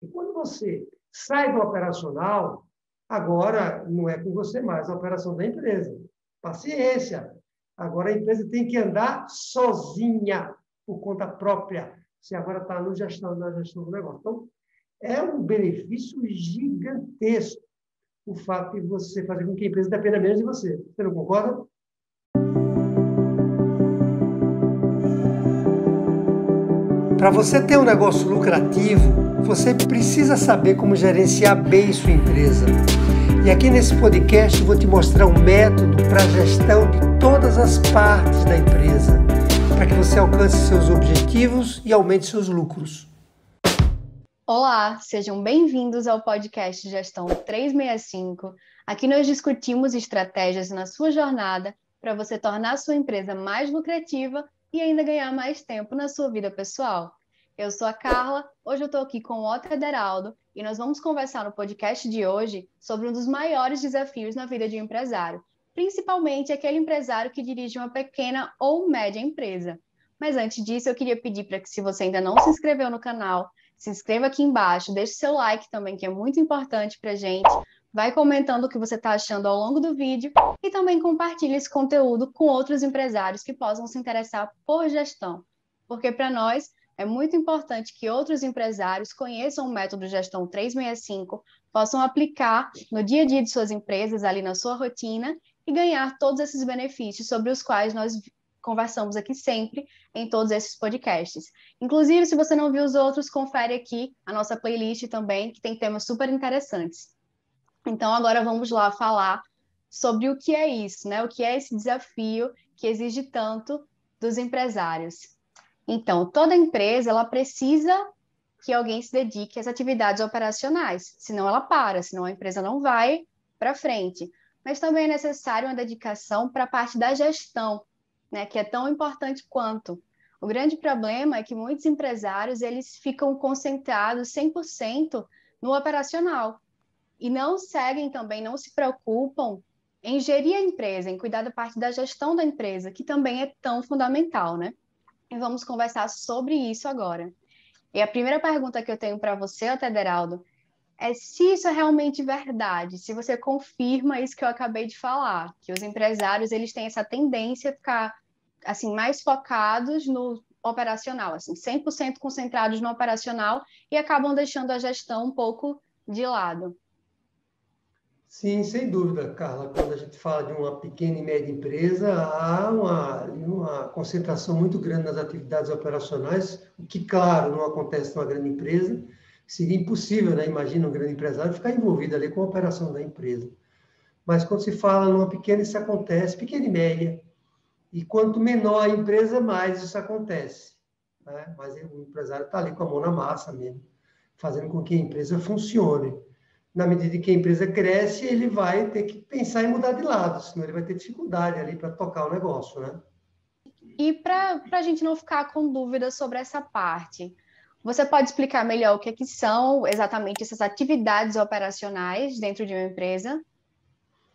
E quando você sai do operacional, agora não é com você mais, é a operação da empresa. Paciência. Agora a empresa tem que andar sozinha, por conta própria. Você agora está na gestão do negócio. Então, é um benefício gigantesco o fato de você fazer com que a empresa dependa menos de você. Você não concorda? Para você ter um negócio lucrativo, você precisa saber como gerenciar bem sua empresa. E aqui nesse podcast eu vou te mostrar um método para a gestão de todas as partes da empresa, para que você alcance seus objetivos e aumente seus lucros. Olá, sejam bem-vindos ao podcast Gestão 365. Aqui nós discutimos estratégias na sua jornada para você tornar a sua empresa mais lucrativa e ainda ganhar mais tempo na sua vida pessoal. Eu sou a Carla, hoje eu estou aqui com o Otto Ederaldo e nós vamos conversar no podcast de hoje sobre um dos maiores desafios na vida de um empresário, principalmente aquele empresário que dirige uma pequena ou média empresa. Mas antes disso, eu queria pedir para que, se você ainda não se inscreveu no canal, se inscreva aqui embaixo, deixe seu like também, que é muito importante para a gente. Vai comentando o que você está achando ao longo do vídeo e também compartilhe esse conteúdo com outros empresários que possam se interessar por gestão. Porque para nós é muito importante que outros empresários conheçam o método Gestão 365, possam aplicar no dia a dia de suas empresas, ali na sua rotina, e ganhar todos esses benefícios sobre os quais nós conversamos aqui sempre em todos esses podcasts. Inclusive, se você não viu os outros, confere aqui a nossa playlist também, que tem temas super interessantes. Então, agora vamos lá falar sobre o que é isso, né? O que é esse desafio que exige tanto dos empresários. Então, toda empresa, ela precisa que alguém se dedique às atividades operacionais, senão ela para, senão a empresa não vai para frente. Mas também é necessário uma dedicação para a parte da gestão, né, que é tão importante quanto. O grande problema é que muitos empresários eles ficam concentrados 100% no operacional e não seguem também, não se preocupam em gerir a empresa, em cuidar da parte da gestão da empresa, que também é tão fundamental, né? E vamos conversar sobre isso agora. E a primeira pergunta que eu tenho para você, Ederaldo, é se isso é realmente verdade, se você confirma isso que eu acabei de falar, que os empresários eles têm essa tendência a ficar assim mais focados no operacional, assim, 100% concentrados no operacional e acabam deixando a gestão um pouco de lado. Sim, sem dúvida, Carla. Quando a gente fala de uma pequena e média empresa, há uma concentração muito grande nas atividades operacionais, o que, claro, não acontece numa grande empresa. Seria impossível, né? Imagina um grande empresário ficar envolvido ali com a operação da empresa. Mas quando se fala numa pequena, isso acontece, pequena e média. E quanto menor a empresa, mais isso acontece, né? Mas o empresário está ali com a mão na massa mesmo, fazendo com que a empresa funcione. Na medida que a empresa cresce, ele vai ter que pensar em mudar de lado, senão ele vai ter dificuldade ali para tocar o negócio, né? E para a gente não ficar com dúvidas sobre essa parte, você pode explicar melhor o que são exatamente essas atividades operacionais dentro de uma empresa?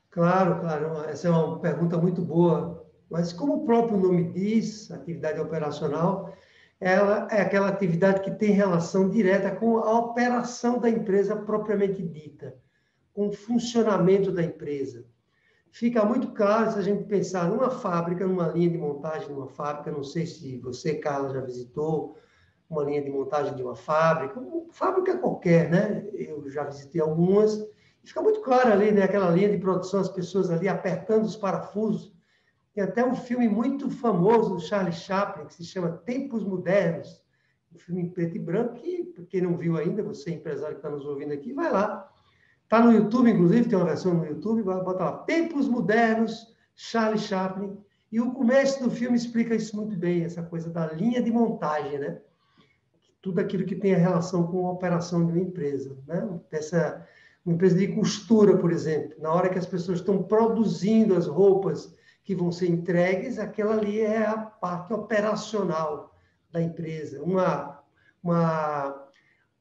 Claro, claro, essa é uma pergunta muito boa. Mas como o próprio nome diz, atividade operacional, ela é aquela atividade que tem relação direta com a operação da empresa propriamente dita, com o funcionamento da empresa. Fica muito claro se a gente pensar numa fábrica, numa linha de montagem de uma fábrica, não sei se você, Carla, já visitou uma linha de montagem de uma fábrica qualquer, né? Eu já visitei algumas, e fica muito claro ali, né? Aquela linha de produção, as pessoas ali apertando os parafusos. Tem até um filme muito famoso do Charlie Chaplin, que se chama Tempos Modernos, um filme em preto e branco, que, quem não viu ainda, você empresário que está nos ouvindo aqui, vai lá. Está no YouTube, inclusive, tem uma versão no YouTube, bota lá, Tempos Modernos, Charlie Chaplin, e o começo do filme explica isso muito bem, essa coisa da linha de montagem, né? Tudo aquilo que tem a relação com a operação de uma empresa, né? Uma empresa de costura, por exemplo, na hora que as pessoas estão produzindo as roupas que vão ser entregues, aquela ali é a parte operacional da empresa. Uma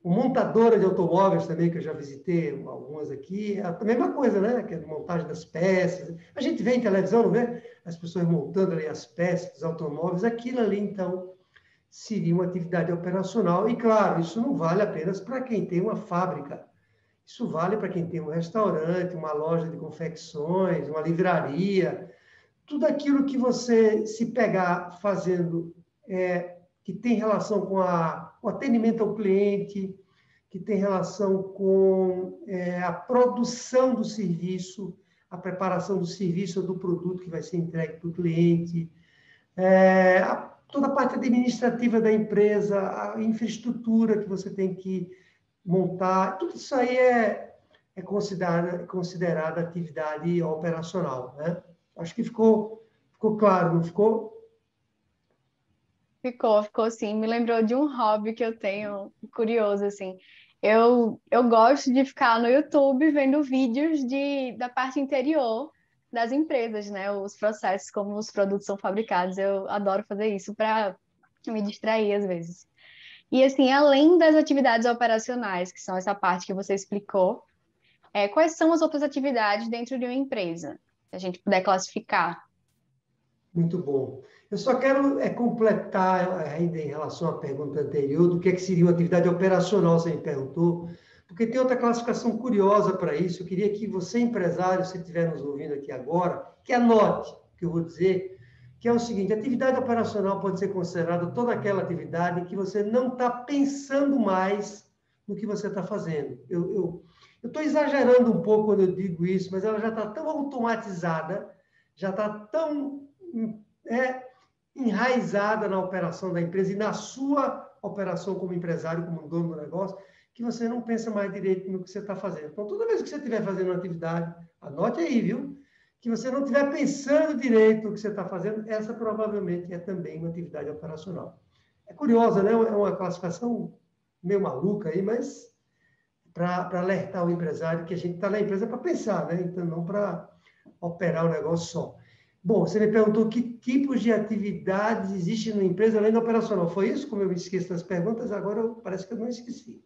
montadora de automóveis também, que eu já visitei algumas aqui, é a mesma coisa, né? Que é a montagem das peças. A gente vê em televisão, não vê? As pessoas montando ali as peças dos automóveis. Aquilo ali, então, seria uma atividade operacional. E, claro, isso não vale apenas para quem tem uma fábrica. Isso vale para quem tem um restaurante, uma loja de confecções, uma livraria. Tudo aquilo que você se pegar fazendo que tem relação com o atendimento ao cliente, que tem relação com a produção do serviço, a preparação do serviço ou do produto que vai ser entregue para o cliente, toda a parte administrativa da empresa, a infraestrutura que você tem que montar, tudo isso aí é considerada atividade operacional, né? Acho que ficou claro, não ficou? Ficou sim. Me lembrou de um hobby que eu tenho, curioso, assim. Eu gosto de ficar no YouTube vendo vídeos da parte interior das empresas, né? Os processos, como os produtos são fabricados. Eu adoro fazer isso para me distrair às vezes. E assim, além das atividades operacionais, que são essa parte que você explicou, quais são as outras atividades dentro de uma empresa? Se a gente puder classificar. Muito bom. Eu só quero completar ainda em relação à pergunta anterior, do que é que seria uma atividade operacional, você me perguntou, porque tem outra classificação curiosa para isso. Eu queria que você, empresário, se estiver nos ouvindo aqui agora, que anote o que eu vou dizer, que é o seguinte: atividade operacional pode ser considerada toda aquela atividade que você não está pensando mais no que você está fazendo. Eu estou exagerando um pouco quando eu digo isso, mas ela já está tão automatizada, já está tão enraizada na operação da empresa e na sua operação como empresário, como dono do negócio, que você não pensa mais direito no que você está fazendo. Então, toda vez que você estiver fazendo uma atividade, anote aí, viu? Que você não estiver pensando direito no que você está fazendo, essa provavelmente é também uma atividade operacional. É curiosa, né? É uma classificação meio maluca aí, mas para alertar o empresário que a gente está na empresa para pensar, né? Então, não para operar o negócio só. Bom, você me perguntou que tipos de atividades existem na empresa além da operacional. Foi isso? Como eu me esqueço das perguntas, agora parece que eu não esqueci.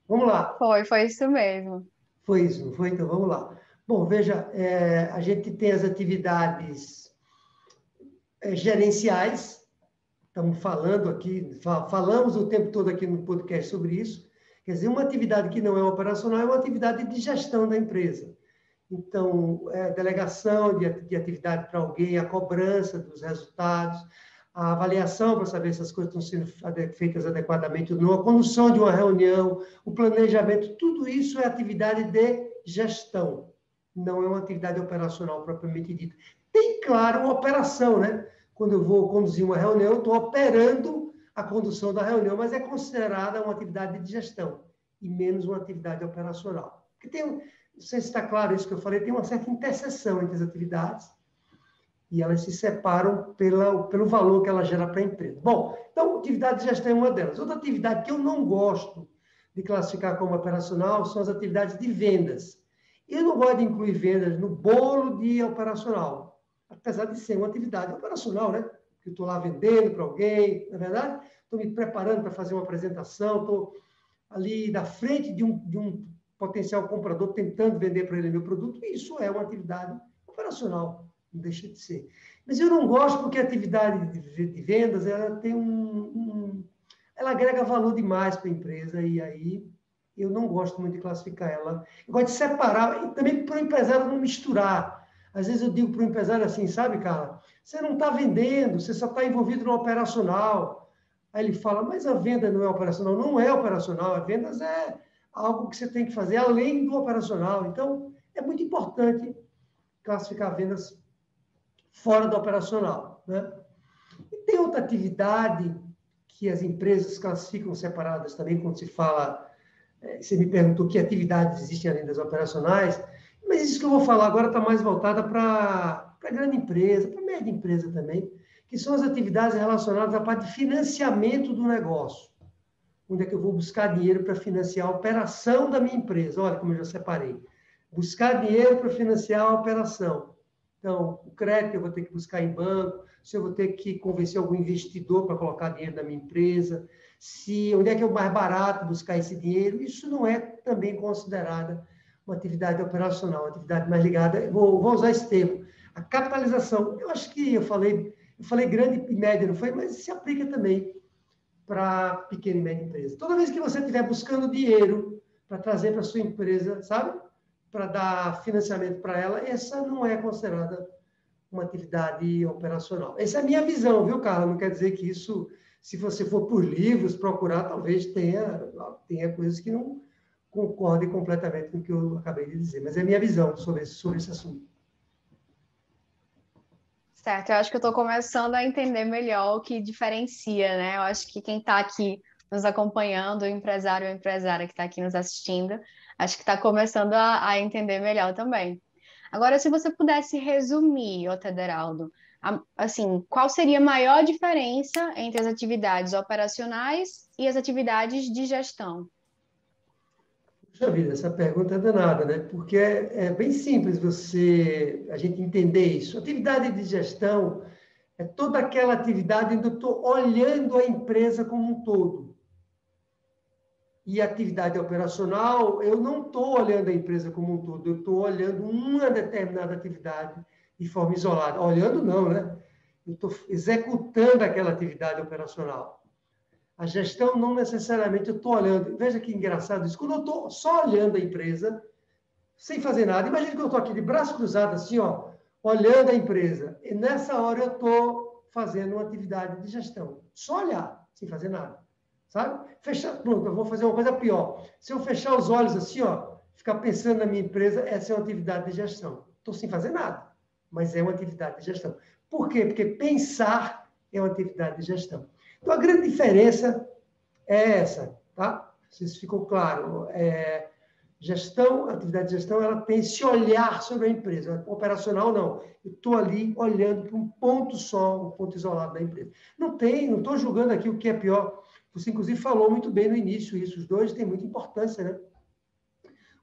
Vamos lá. Foi isso mesmo. Foi isso, não foi? Então, vamos lá. Bom, veja, a gente tem as atividades gerenciais. Estamos falando aqui, falamos o tempo todo aqui no podcast sobre isso. Quer dizer, uma atividade que não é operacional é uma atividade de gestão da empresa. Então, delegação de atividade para alguém, a cobrança dos resultados, a avaliação para saber se as coisas estão sendo feitas adequadamente ou não, a condução de uma reunião, o planejamento, tudo isso é atividade de gestão, não é uma atividade operacional propriamente dita. Tem, claro, uma operação, né? Quando eu vou conduzir uma reunião, eu estou operando a condução da reunião, mas é considerada uma atividade de gestão e menos uma atividade operacional. Porque não sei se está claro isso que eu falei, tem uma certa interseção entre as atividades e elas se separam pelo valor que ela gera para a empresa. Bom, então, atividade de gestão é uma delas. Outra atividade que eu não gosto de classificar como operacional são as atividades de vendas. Eu não gosto de incluir vendas no bolo de operacional, apesar de ser uma atividade operacional, né? Que eu estou lá vendendo para alguém, não é verdade? Estou me preparando para fazer uma apresentação, estou ali na frente de um potencial comprador tentando vender para ele meu produto, e isso é uma atividade operacional, não deixa de ser. Mas eu não gosto porque a atividade de vendas, ela tem ela agrega valor demais para a empresa, e aí eu não gosto muito de classificar ela. Eu gosto de separar, e também para o empresário não misturar. Às vezes eu digo para o empresário assim, sabe, cara, você não está vendendo, você só está envolvido no operacional. Aí ele fala, mas a venda não é operacional. Não é operacional, a vendas é algo que você tem que fazer além do operacional. Então, é muito importante classificar vendas fora do operacional, né? E tem outra atividade que as empresas classificam separadas também, quando se fala, você me perguntou que atividades existem além das operacionais, mas isso que eu vou falar agora está mais voltada para grande empresa, para média empresa também, que são as atividades relacionadas à parte de financiamento do negócio. Onde é que eu vou buscar dinheiro para financiar a operação da minha empresa? Olha como eu já separei. Buscar dinheiro para financiar a operação. Então, o crédito eu vou ter que buscar em banco, se eu vou ter que convencer algum investidor para colocar dinheiro na minha empresa, onde é que é o mais barato buscar esse dinheiro, isso não é também considerada uma atividade operacional, uma atividade mais ligada, vou usar esse termo, a capitalização. Eu acho que eu falei grande e média, não foi? Mas se aplica também para a pequena e média empresa. Toda vez que você estiver buscando dinheiro para trazer para a sua empresa, sabe? Para dar financiamento para ela, essa não é considerada uma atividade operacional. Essa é a minha visão, viu, Carla? Não quer dizer que isso, se você for por livros procurar, talvez tenha coisas que não concordem completamente com o que eu acabei de dizer, mas é a minha visão sobre esse assunto. Certo, eu acho que eu estou começando a entender melhor o que diferencia, né? Eu acho que quem está aqui nos acompanhando, o empresário ou empresária que está aqui nos assistindo, acho que está começando a entender melhor também. Agora, se você pudesse resumir, ô Tederaldo, assim, qual seria a maior diferença entre as atividades operacionais e as atividades de gestão? Puxa vida, essa pergunta é danada, né? Porque é bem simples a gente entender isso. Atividade de gestão é toda aquela atividade onde eu estou olhando a empresa como um todo. E atividade operacional, eu não estou olhando a empresa como um todo, eu estou olhando uma determinada atividade de forma isolada. Olhando não, né? Eu estou executando aquela atividade operacional. A gestão não necessariamente eu estou olhando. Veja que engraçado isso. Quando eu estou só olhando a empresa, sem fazer nada, imagina que eu estou aqui de braço cruzado, assim, ó, olhando a empresa. E nessa hora eu estou fazendo uma atividade de gestão. Só olhar, sem fazer nada. Sabe? Fechar, pronto, eu vou fazer uma coisa pior. Se eu fechar os olhos assim, ó, ficar pensando na minha empresa, essa é uma atividade de gestão. Estou sem fazer nada, mas é uma atividade de gestão. Por quê? Porque pensar é uma atividade de gestão. Então, a grande diferença é essa, tá? Não sei se ficou claro. Gestão, atividade de gestão, ela tem esse olhar sobre a empresa. Operacional, não. Eu estou ali olhando para um ponto só, um ponto isolado da empresa. Não estou julgando aqui o que é pior. Você, inclusive, falou muito bem no início isso. Os dois têm muita importância, né?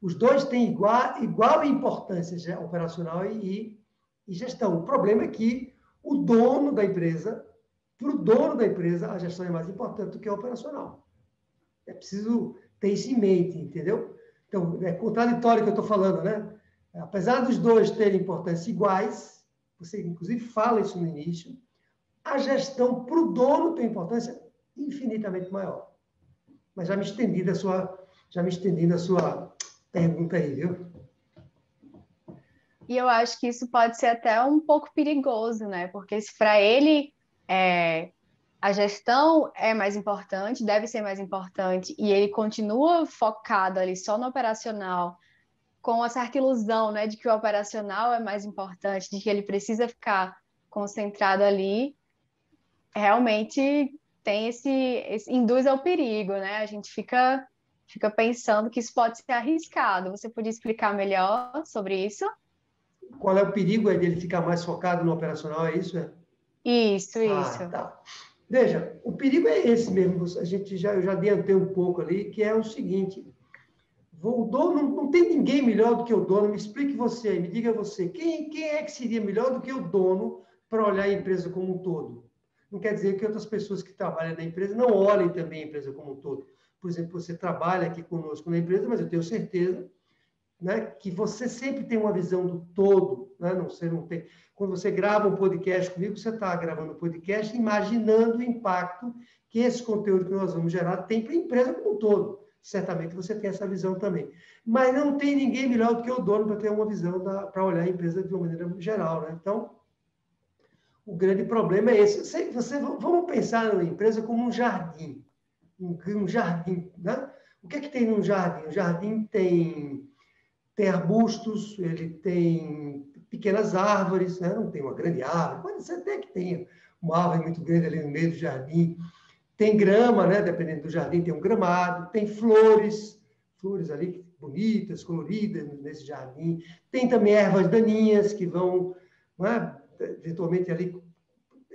Os dois têm igual importância operacional e gestão. O problema é que o dono da empresa, para o dono da empresa, a gestão é mais importante do que a operacional. É preciso ter isso em mente, entendeu? Então, é contraditório o que eu estou falando, né? Apesar dos dois terem importância iguais, você, inclusive, fala isso no início, a gestão para o dono tem importância infinitamente maior. Mas já me estendi na sua pergunta aí, viu? E eu acho que isso pode ser até um pouco perigoso, né? Porque se para ele a gestão é mais importante, deve ser mais importante, e ele continua focado ali só no operacional, com a certa ilusão, né, de que o operacional é mais importante, de que ele precisa ficar concentrado ali, realmente tem induz ao perigo, né? A gente fica pensando que isso pode ser arriscado. Você podia explicar melhor sobre isso? Qual é o perigo dele ficar mais focado no operacional, é isso? Isso, Ah, isso. tá. Veja, o perigo é esse mesmo, eu já adiantei um pouco ali, que é o seguinte, o dono, não tem ninguém melhor do que o dono, me explique você aí, me diga você, quem é que seria melhor do que o dono para olhar a empresa como um todo? Não quer dizer que outras pessoas que trabalham na empresa não olhem também a empresa como um todo. Por exemplo, você trabalha aqui conosco na empresa, mas eu tenho certeza, né, que você sempre tem uma visão do todo, né? Você não tem. Quando você grava um podcast comigo, você está gravando um podcast imaginando o impacto que esse conteúdo que nós vamos gerar tem para a empresa como um todo. Certamente você tem essa visão também. Mas não tem ninguém melhor do que o dono para ter uma visão para olhar a empresa de uma maneira geral, né? Então, o grande problema é esse. Vamos pensar na empresa como um jardim. Um jardim, né? O que é que tem num jardim? O jardim tem arbustos, ele tem pequenas árvores, né? Não tem uma grande árvore, pode ser até que tenha uma árvore muito grande ali no meio do jardim. Tem grama, né? Dependendo do jardim, tem um gramado, tem flores ali bonitas, coloridas nesse jardim. Tem também ervas daninhas que vão, né, eventualmente ali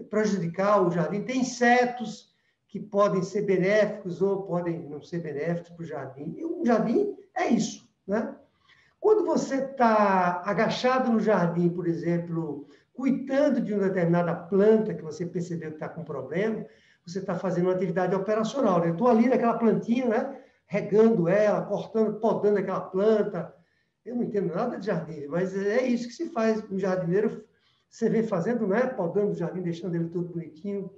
prejudicar o jardim. Tem insetos que podem ser benéficos ou podem não ser benéficos para o jardim. E um jardim é isso, né? Quando você está agachado no jardim, por exemplo, cuidando de uma determinada planta que você percebeu que está com problema, você está fazendo uma atividade operacional, né? Eu estou ali naquela plantinha, né? Regando ela, cortando, podando aquela planta. Eu não entendo nada de jardim, mas é isso que se faz. Um jardineiro, você vem fazendo, né? Podando o jardim, deixando ele todo bonitinho.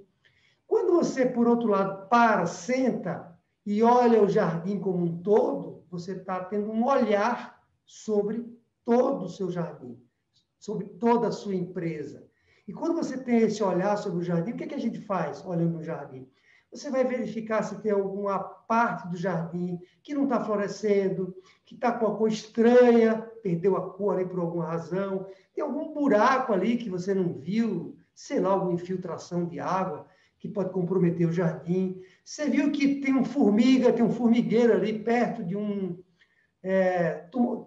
Quando você, por outro lado, senta e olha o jardim como um todo, você está tendo um olhar sobre todo o seu jardim, sobre toda a sua empresa. E quando você tem esse olhar sobre o jardim, o que a gente faz olhando o jardim? Você vai verificar se tem alguma parte do jardim que não está florescendo, que está com a cor estranha, perdeu a cor ali por alguma razão, tem algum buraco ali que você não viu, sei lá, alguma infiltração de água que pode comprometer o jardim. Você viu que tem um formigueiro ali perto de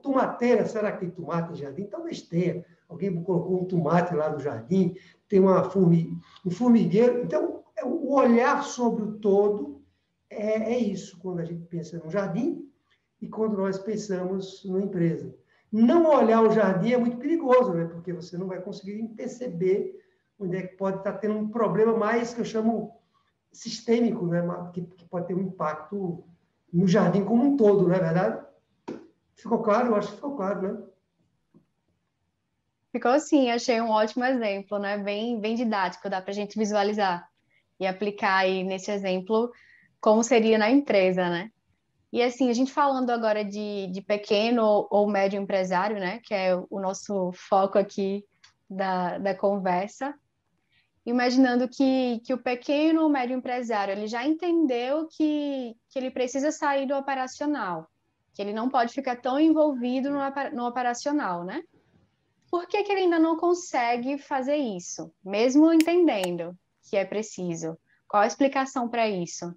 tomateira. Será que tem tomate no jardim? Talvez tenha. Alguém colocou um tomate lá no jardim, tem um formigueiro. Então, o olhar sobre o todo é isso, quando a gente pensa no jardim e quando nós pensamos numa empresa. Não olhar o jardim é muito perigoso, né? Porque você não vai conseguir perceber onde é que pode estar tendo um problema mais, que eu chamo sistêmico, né? Que pode ter um impacto no jardim como um todo, não é verdade? Ficou claro? Eu acho que ficou claro, né? Ficou assim, achei um ótimo exemplo, né? Bem didático, dá para a gente visualizar e aplicar aí nesse exemplo como seria na empresa, né? E assim, a gente falando agora de pequeno ou médio empresário, né? Que é o nosso foco aqui da conversa. Imaginando que o pequeno ou médio empresário ele já entendeu que ele precisa sair do operacional, que ele não pode ficar tão envolvido no operacional, né? Por que que ele ainda não consegue fazer isso, mesmo entendendo que é preciso? Qual a explicação para isso?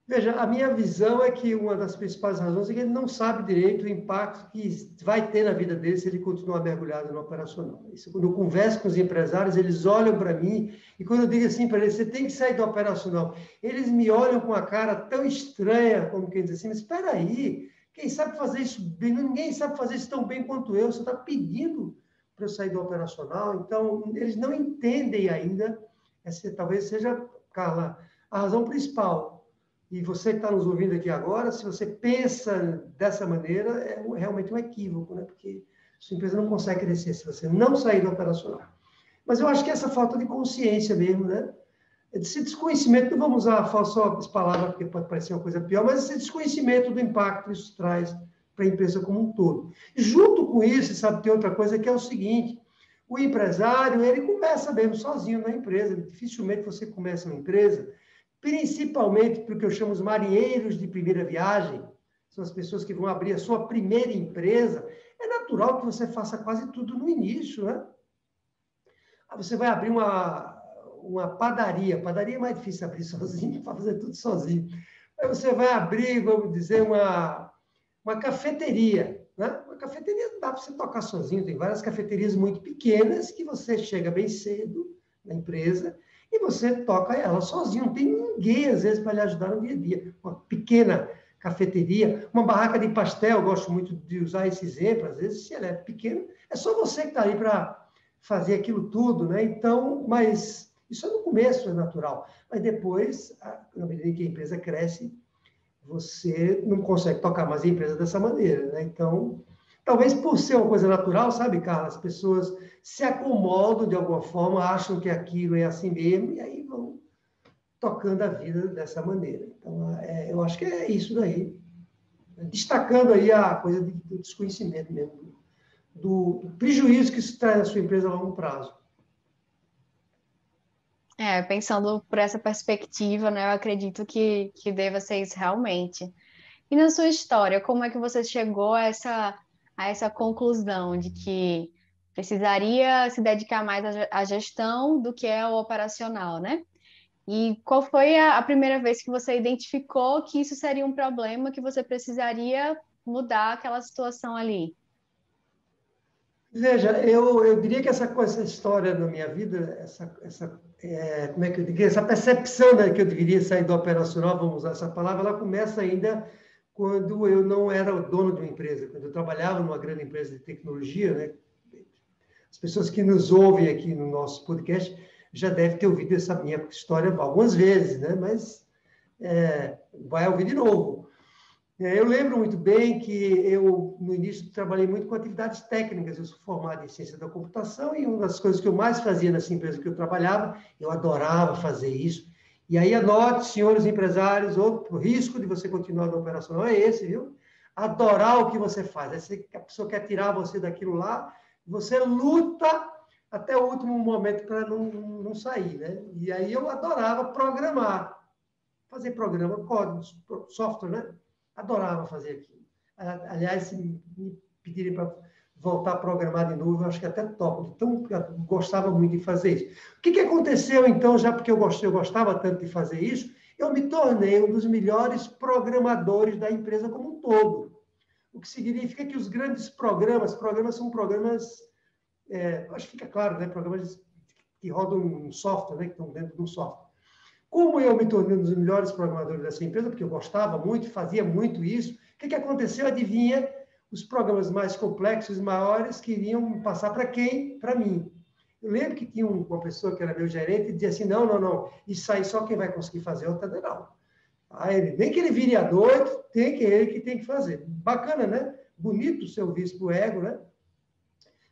Veja, a minha visão é que uma das principais razões é que ele não sabe direito o impacto que vai ter na vida dele se ele continuar mergulhado no operacional. Isso, quando eu converso com os empresários, eles olham para mim e quando eu digo assim para eles, você tem que sair do operacional, eles me olham com a cara tão estranha, como quem diz assim, mas espera aí, quem sabe fazer isso bem? Ninguém sabe fazer isso tão bem quanto eu, você está pedindo para eu sair do operacional, então eles não entendem ainda, essa talvez seja, Carla, a razão principal. E você que está nos ouvindo aqui agora, se você pensa dessa maneira, é realmente um equívoco, né? Porque sua empresa não consegue crescer se você não sair do operacional. Mas eu acho que essa falta de consciência mesmo, né? Esse desconhecimento, não vamos usar só essa palavra, porque pode parecer uma coisa pior, mas esse desconhecimento do impacto que isso traz para a empresa como um todo. Junto com isso, sabe, tem outra coisa que é o seguinte, o empresário, ele começa mesmo sozinho na empresa, dificilmente você começa uma empresa principalmente porque eu chamo os marinheiros de primeira viagem, são as pessoas que vão abrir a sua primeira empresa, é natural que você faça quase tudo no início, né? Você vai abrir uma padaria é mais difícil abrir sozinho, para fazer tudo sozinho. Aí você vai abrir, vamos dizer, uma cafeteria, né? Uma cafeteria não dá para você tocar sozinho, tem várias cafeterias muito pequenas que você chega bem cedo na empresa e você toca ela sozinho, não tem ninguém, às vezes, para lhe ajudar no dia a dia. Uma pequena cafeteria, uma barraca de pastel, eu gosto muito de usar esse exemplo, às vezes, se ela é pequena, é só você que está aí para fazer aquilo tudo, né? Então, mas isso é no começo, é natural. Mas depois, na medida que a empresa cresce, você não consegue tocar mais a empresa dessa maneira, né? Então, talvez por ser uma coisa natural, sabe, Carla? As pessoas se acomodam de alguma forma, acham que aquilo é assim mesmo, e aí vão tocando a vida dessa maneira. Então, eu acho que é isso daí. Destacando aí a coisa do desconhecimento mesmo, do prejuízo que isso traz à sua empresa a longo prazo. Pensando por essa perspectiva, né, eu acredito que deva ser isso realmente. E na sua história, como é que você chegou a essa conclusão de que precisaria se dedicar mais à gestão do que ao operacional, né? E qual foi a primeira vez que você identificou que isso seria um problema, que você precisaria mudar aquela situação ali? Veja, eu diria que essa história na minha vida, como é que eu diria, essa percepção, né, que eu deveria sair do operacional, vamos usar essa palavra, ela começa ainda quando eu não era o dono de uma empresa, quando eu trabalhava numa grande empresa de tecnologia, né? As pessoas que nos ouvem aqui no nosso podcast já devem ter ouvido essa minha história algumas vezes, né? Mas vai ouvir de novo. Eu lembro muito bem que eu, no início, trabalhei muito com atividades técnicas. Eu sou formado em ciência da computação e uma das coisas que eu mais fazia nessa empresa que eu trabalhava, eu adorava fazer isso. E aí, anote, senhores empresários, outro risco de você continuar no operacional é esse, viu? Adorar o que você faz. A pessoa quer tirar você daquilo lá, você luta até o último momento para não sair, né? E aí eu adorava programar, fazer programa, código, software, né? Adorava fazer aquilo. Aliás, se me pedirem para voltar a programar de novo, eu acho que até topo. Então, eu gostava muito de fazer isso. O que aconteceu, então, já porque eu gostava tanto de fazer isso, eu me tornei um dos melhores programadores da empresa como um todo. O que significa que os grandes programas são programas, acho que fica claro, né? Programas que rodam um software, né? Que estão dentro de um software. Como eu me tornei um dos melhores programadores dessa empresa, porque eu gostava muito, fazia muito isso, o que aconteceu? Adivinha? Os programas mais complexos, maiores, queriam passar para quem? Para mim. Eu lembro que tinha uma pessoa que era meu gerente e dizia assim, não, isso aí só quem vai conseguir fazer é o federal. Aí, nem que ele vire a doido, ele que tem que fazer. Bacana, né? Bonito ser visto para o ego, né?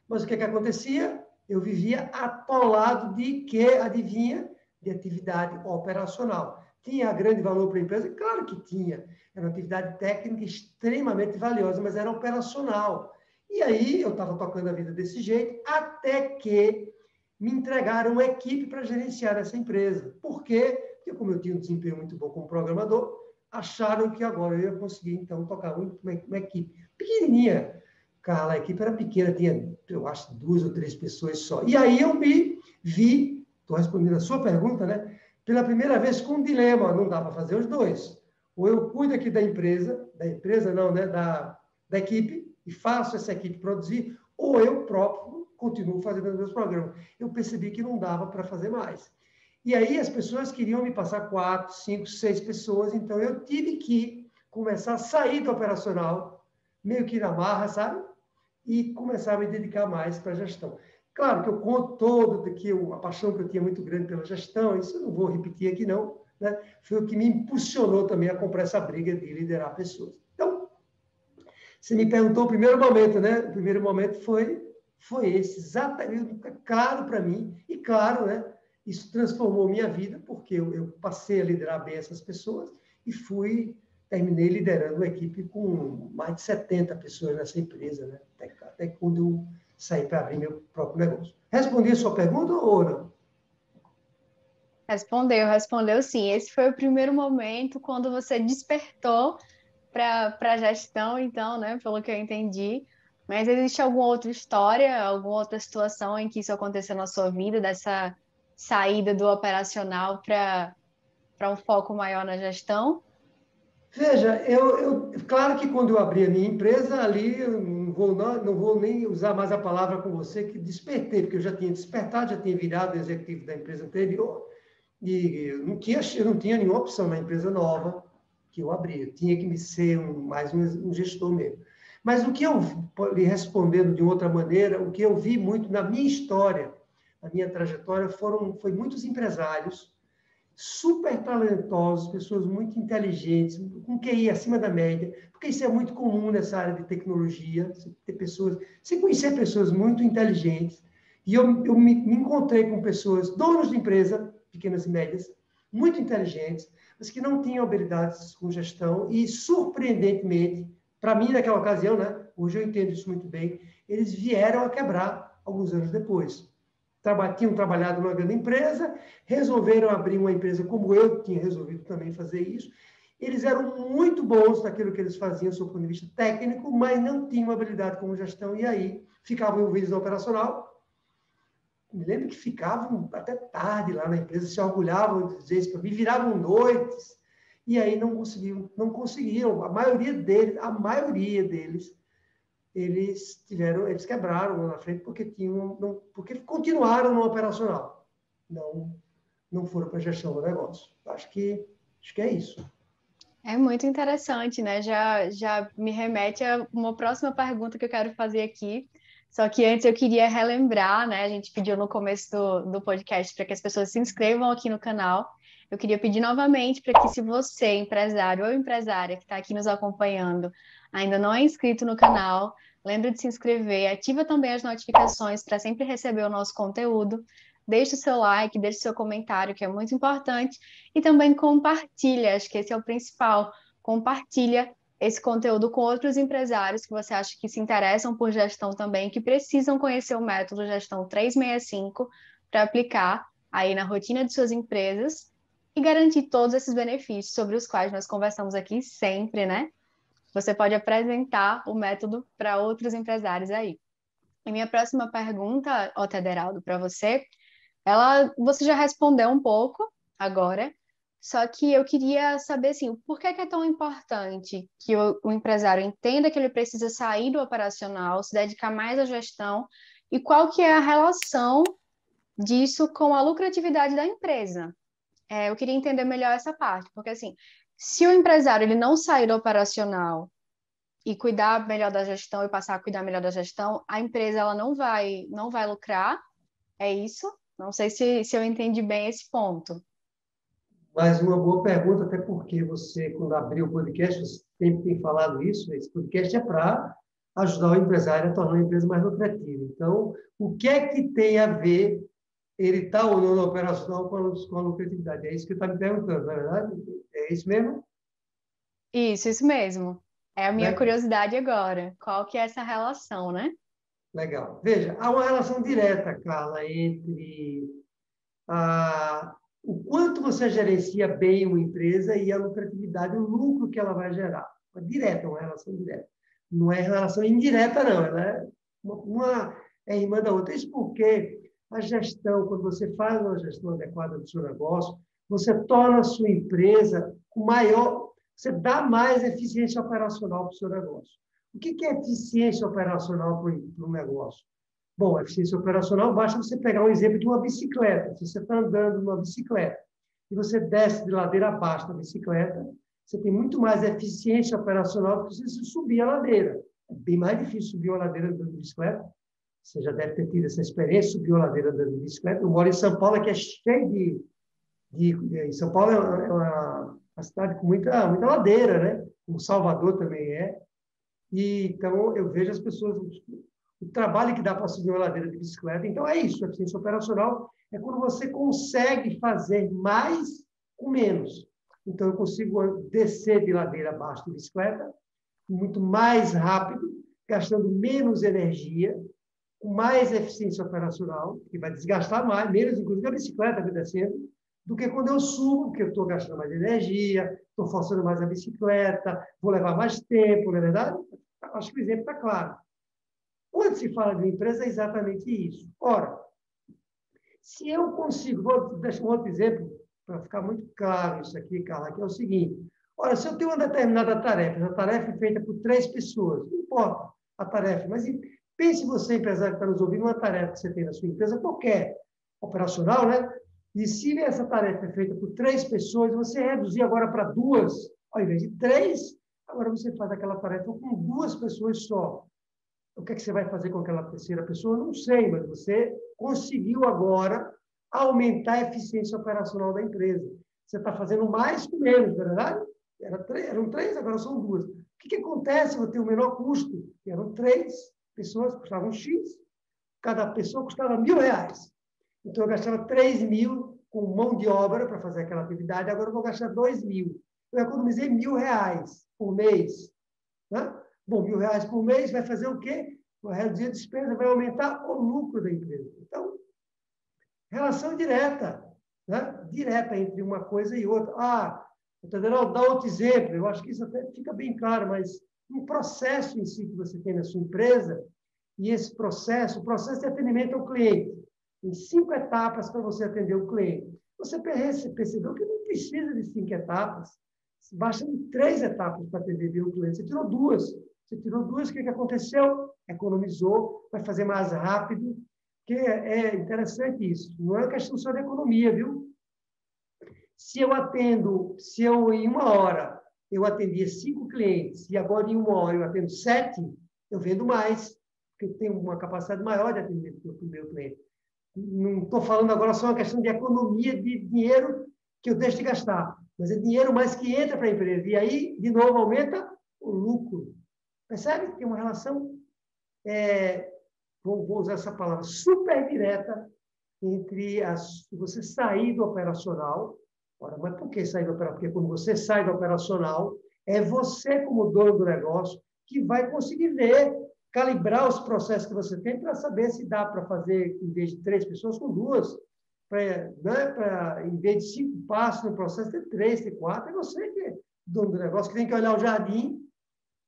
Mas o que acontecia? Eu vivia atolado de que, adivinha? De atividade operacional. Tinha grande valor para a empresa? Claro que tinha. Era uma atividade técnica extremamente valiosa, mas era operacional. E aí eu estava tocando a vida desse jeito, até que me entregaram uma equipe para gerenciar essa empresa. Por quê? Porque como eu tinha um desempenho muito bom como programador, acharam que agora eu ia conseguir, então, tocar uma equipe pequenininha. Cara, a equipe era pequena, tinha, eu acho, 2 ou 3 pessoas só. E aí eu me vi, estou respondendo a sua pergunta, né? Pela primeira vez com um dilema, não dá para fazer os dois. Ou eu cuido aqui da empresa não, né? Da equipe, e faço essa equipe produzir, ou eu próprio continuo fazendo os meus programas. Eu percebi que não dava para fazer mais. E aí as pessoas queriam me passar 4, 5, 6 pessoas, então eu tive que começar a sair do operacional, meio que na marra, sabe? E começar a me dedicar mais para a gestão. Claro que eu conto todo que a paixão que eu tinha muito grande pela gestão, isso eu não vou repetir aqui não, né? Foi o que me impulsionou também a comprar essa briga de liderar pessoas. Então, você me perguntou o primeiro momento, né? O primeiro momento foi esse, exatamente, claro para mim, e claro, né? Isso transformou minha vida, porque eu passei a liderar bem essas pessoas e terminei liderando uma equipe com mais de 70 pessoas nessa empresa, né? Até quando eu saí para abrir meu próprio negócio. Respondi a sua pergunta ou não? Respondeu sim. Esse foi o primeiro momento quando você despertou para a gestão, então, né? Pelo que eu entendi. Mas existe alguma outra história, alguma outra situação em que isso aconteceu na sua vida, dessa saída do operacional para um foco maior na gestão? Veja, claro que quando eu abri a minha empresa, ali eu não vou nem usar mais a palavra com você que despertei, porque eu já tinha despertado, já tinha virado executivo da empresa anterior, e eu não tinha nenhuma opção na empresa nova que eu abri. Eu tinha que me ser mais um gestor mesmo. Mas o que eu, lhe respondendo de outra maneira, o que eu vi muito na minha história, na minha trajetória, foi muitos empresários super talentosos, pessoas muito inteligentes, com QI acima da média, porque isso é muito comum nessa área de tecnologia, você conhecer pessoas muito inteligentes, e eu me encontrei com pessoas, donos de empresa, pequenas e médias, muito inteligentes, mas que não tinham habilidades com gestão, e surpreendentemente, para mim naquela ocasião, né, hoje eu entendo isso muito bem, eles vieram a quebrar alguns anos depois. Tinham trabalhado numa grande empresa, resolveram abrir uma empresa como eu tinha resolvido também fazer isso. Eles eram muito bons naquilo que eles faziam, do ponto de vista técnico, mas não tinham habilidade como gestão, e aí ficavam envolvidos no operacional. Me lembro que ficavam até tarde lá na empresa, se orgulhavam de dizer isso para mim, viravam noites, e aí não conseguiam. A maioria deles eles quebraram lá na frente porque continuaram no operacional, não foram para a gestão do negócio. Acho que é isso. É muito interessante, né? Já me remete a uma próxima pergunta que eu quero fazer aqui. Só que antes eu queria relembrar, né? A gente pediu no começo do podcast para que as pessoas se inscrevam aqui no canal. eu queria pedir novamente para que, se você, empresário ou empresária que está aqui nos acompanhando, ainda não é inscrito no canal, lembre de se inscrever, ativa também as notificações para sempre receber o nosso conteúdo. Deixe o seu like, deixe o seu comentário, que é muito importante, e também compartilha, acho que esse é o principal. Compartilha esse conteúdo com outros empresários que você acha que se interessam por gestão também, que precisam conhecer o método Gestão 365 para aplicar aí na rotina de suas empresas e garantir todos esses benefícios sobre os quais nós conversamos aqui sempre, né? Você pode apresentar o método para outros empresários aí. E minha próxima pergunta, Tederaldo, para você, você já respondeu um pouco agora, só que eu queria saber assim, por que é tão importante que o empresário entenda que ele precisa sair do operacional, se dedicar mais à gestão, e qual que é a relação disso com a lucratividade da empresa? Eu queria entender melhor essa parte, porque assim, se o empresário ele não sair do operacional e cuidar melhor da gestão e passar a cuidar melhor da gestão, a empresa ela não vai lucrar, é isso? Não sei se eu entendi bem esse ponto. Mas uma boa pergunta, até porque você, quando abriu o podcast, você sempre tem falado isso, esse podcast é para ajudar o empresário a tornar a empresa mais lucrativa. Então, o que é que tem a ver ele estar ou não no operacional com a lucratividade? É isso que você está me perguntando, não é verdade? É isso mesmo? Isso mesmo. É a minha Le- curiosidade agora. Qual que é essa relação, né? Legal. Veja, há uma relação direta, Carla, entre o quanto você gerencia bem uma empresa e a lucratividade, o lucro que ela vai gerar. É direta, uma relação direta. Não é relação indireta, não. Ela é uma é irmã da outra. Isso porque a gestão, quando você faz uma gestão adequada do seu negócio, você torna a sua empresa com maior... Você dá mais eficiência operacional para o seu negócio. O que é eficiência operacional para um negócio? Bom, eficiência operacional, basta você pegar um exemplo de uma bicicleta. Se você está andando numa bicicleta e você desce de ladeira abaixo da bicicleta, você tem muito mais eficiência operacional do que se você subir a ladeira. É bem mais difícil subir uma ladeira andando de bicicleta. Você já deve ter tido essa experiência, subir uma ladeira andando de bicicleta. Eu moro em São Paulo, que é cheio em São Paulo é uma cidade com muita ladeira, né? Como Salvador também é. E, então, eu vejo as pessoas, o trabalho que dá para subir uma ladeira de bicicleta. Então, é isso. A eficiência operacional é quando você consegue fazer mais com menos. Então, eu consigo descer de ladeira abaixo de bicicleta muito mais rápido, gastando menos energia, com mais eficiência operacional, que vai desgastar mais, menos, inclusive, a bicicleta que descendo, do que quando eu subo, porque eu estou gastando mais energia, estou forçando mais a bicicleta, vou levar mais tempo, não é verdade? Acho que o exemplo está claro. Quando se fala de uma empresa, é exatamente isso. Ora, se eu consigo, vou deixar um outro exemplo, para ficar muito claro isso aqui, Carla, que é o seguinte. Ora, se eu tenho uma determinada tarefa, a tarefa é feita por 3 pessoas, não importa a tarefa, mas pense você, empresário que está nos ouvindo, uma tarefa que você tem na sua empresa, qualquer, operacional, né? E se essa tarefa é feita por 3 pessoas, você reduzir agora para 2, ao invés de 3, agora você faz aquela tarefa com 2 pessoas só. O que é que você vai fazer com aquela terceira pessoa? Não sei, mas você conseguiu agora aumentar a eficiência operacional da empresa. Você está fazendo mais com menos, não é verdade? Eram 3, agora são 2. O que acontece? Eu tenho o menor custo. Eram 3 pessoas, custavam X, cada pessoa custava R$1.000. Então, eu gastava 3.000 com mão de obra para fazer aquela atividade, agora eu vou gastar 2.000. Eu economizei R$1.000 por mês. Né? Bom, R$1.000 por mês vai fazer o quê? Vai reduzir a despesa, vai aumentar o lucro da empresa. Então, relação direta, né? Direta entre uma coisa e outra. Federal, dá outro exemplo, eu acho que isso até fica bem claro, mas um processo em si que você tem na sua empresa, e esse processo, o processo de atendimento ao cliente, em 5 etapas para você atender o cliente. Você percebeu que não precisa de 5 etapas, basta 3 etapas para atender bem o cliente. Você tirou 2. Você tirou 2, o que aconteceu? Economizou, vai fazer mais rápido, que é interessante isso. Não é uma questão só de economia, viu? Se eu em 1 hora eu atendia 5 clientes e agora em 1 hora eu atendo 7, eu vendo mais, porque eu tenho uma capacidade maior de atendimento do meu cliente. Não estou falando agora só uma questão de economia de dinheiro que eu deixo de gastar, mas é dinheiro mais que entra para a empresa. E aí, de novo, aumenta o lucro. Percebe? Tem uma relação, vou usar essa palavra, super direta entre você sair do operacional. Ora, mas por que sair do operacional? Porque quando você sai do operacional, é você, como dono do negócio, que vai conseguir ver, calibrar os processos que você tem para saber se dá para fazer, em vez de 3 pessoas, com 2. Em vez de 5 passos no processo, ter 3, ter 4. É você que é dono do negócio, que tem que olhar o jardim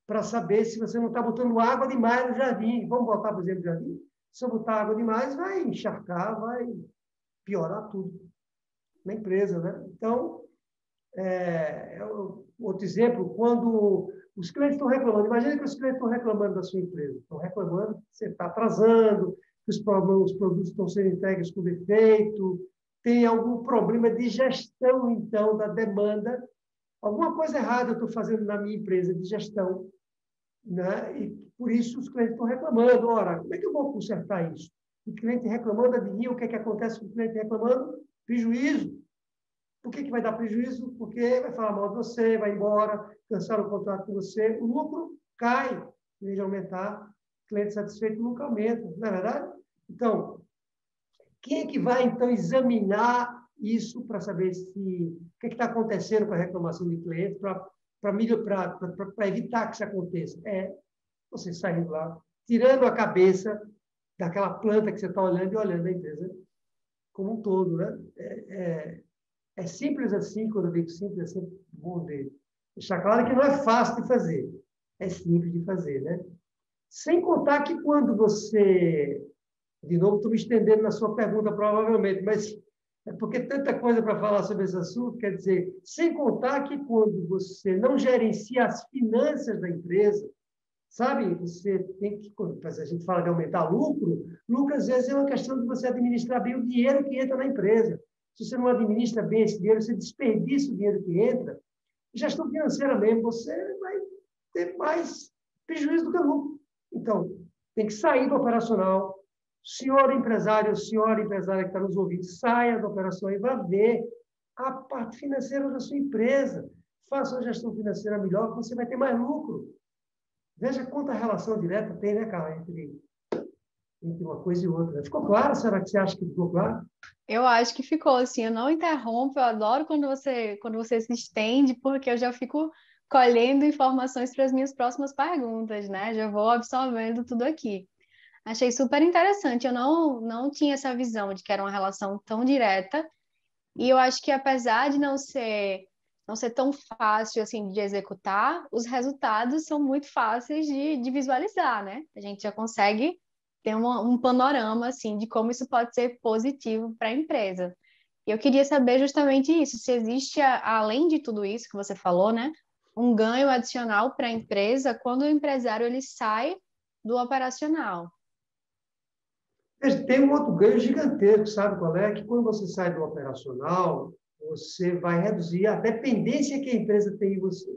para saber se você não está botando água demais no jardim. Vamos botar, por exemplo, o jardim? Se eu botar água demais, vai encharcar, vai piorar tudo na empresa, né? Então, outro exemplo, quando os clientes estão reclamando, imagina que os clientes estão reclamando da sua empresa, estão reclamando que você está atrasando, que os produtos estão sendo entregues com defeito, tem algum problema de gestão, então, da demanda, alguma coisa errada eu estou fazendo na minha empresa de gestão, né? E por isso os clientes estão reclamando. Ora, como é que eu vou consertar isso? O cliente reclamando, adivinha o que é que acontece com o cliente reclamando? Prejuízo. Por que vai dar prejuízo? Porque vai falar mal de você, vai embora, cancela o contrato com você, o lucro cai, em vez de aumentar, cliente satisfeito, o lucro aumenta, não é verdade? Então, quem é que vai, então, examinar isso para saber o que está acontecendo com a reclamação de cliente, para evitar que isso aconteça? É você saindo lá, tirando a cabeça daquela planta que você está olhando e olhando a empresa como um todo, né? É simples assim, quando eu digo simples, é sempre bom deixar claro que não é fácil de fazer, é simples de fazer, né? Sem contar que quando você... De novo, estou me estendendo na sua pergunta, provavelmente, mas é porque tanta coisa para falar sobre esse assunto, quer dizer, sem contar que quando você não gerencia as finanças da empresa, sabe, você tem que, quando a gente fala de aumentar lucro às vezes é uma questão de você administrar bem o dinheiro que entra na empresa. Se você não administra bem esse dinheiro, você desperdiça o dinheiro que entra, gestão financeira mesmo, você vai ter mais prejuízo do que lucro. Então, tem que sair do operacional. Senhor empresário, senhora empresária que está nos ouvindo, saia da operação e vá ver a parte financeira da sua empresa. Faça uma gestão financeira melhor, que você vai ter mais lucro. Veja quanta relação direta tem, né, Carla, entre uma coisa e outra. Ficou claro? Será que você acha que ficou claro? Eu acho que ficou assim, eu não interrompo, eu adoro quando você se estende, porque eu já fico colhendo informações para as minhas próximas perguntas, né? Já vou absorvendo tudo aqui. Achei super interessante, eu não tinha essa visão de que era uma relação tão direta, e eu acho que apesar de não ser tão fácil assim de executar, os resultados são muito fáceis de visualizar, né? A gente já consegue ter um panorama assim de como isso pode ser positivo para a empresa. E eu queria saber justamente isso, se existe, além de tudo isso que você falou, né, um ganho adicional para a empresa quando o empresário ele sai do operacional. Tem um outro ganho gigantesco, sabe qual é? Que quando você sai do operacional, você vai reduzir a dependência que a empresa tem em você.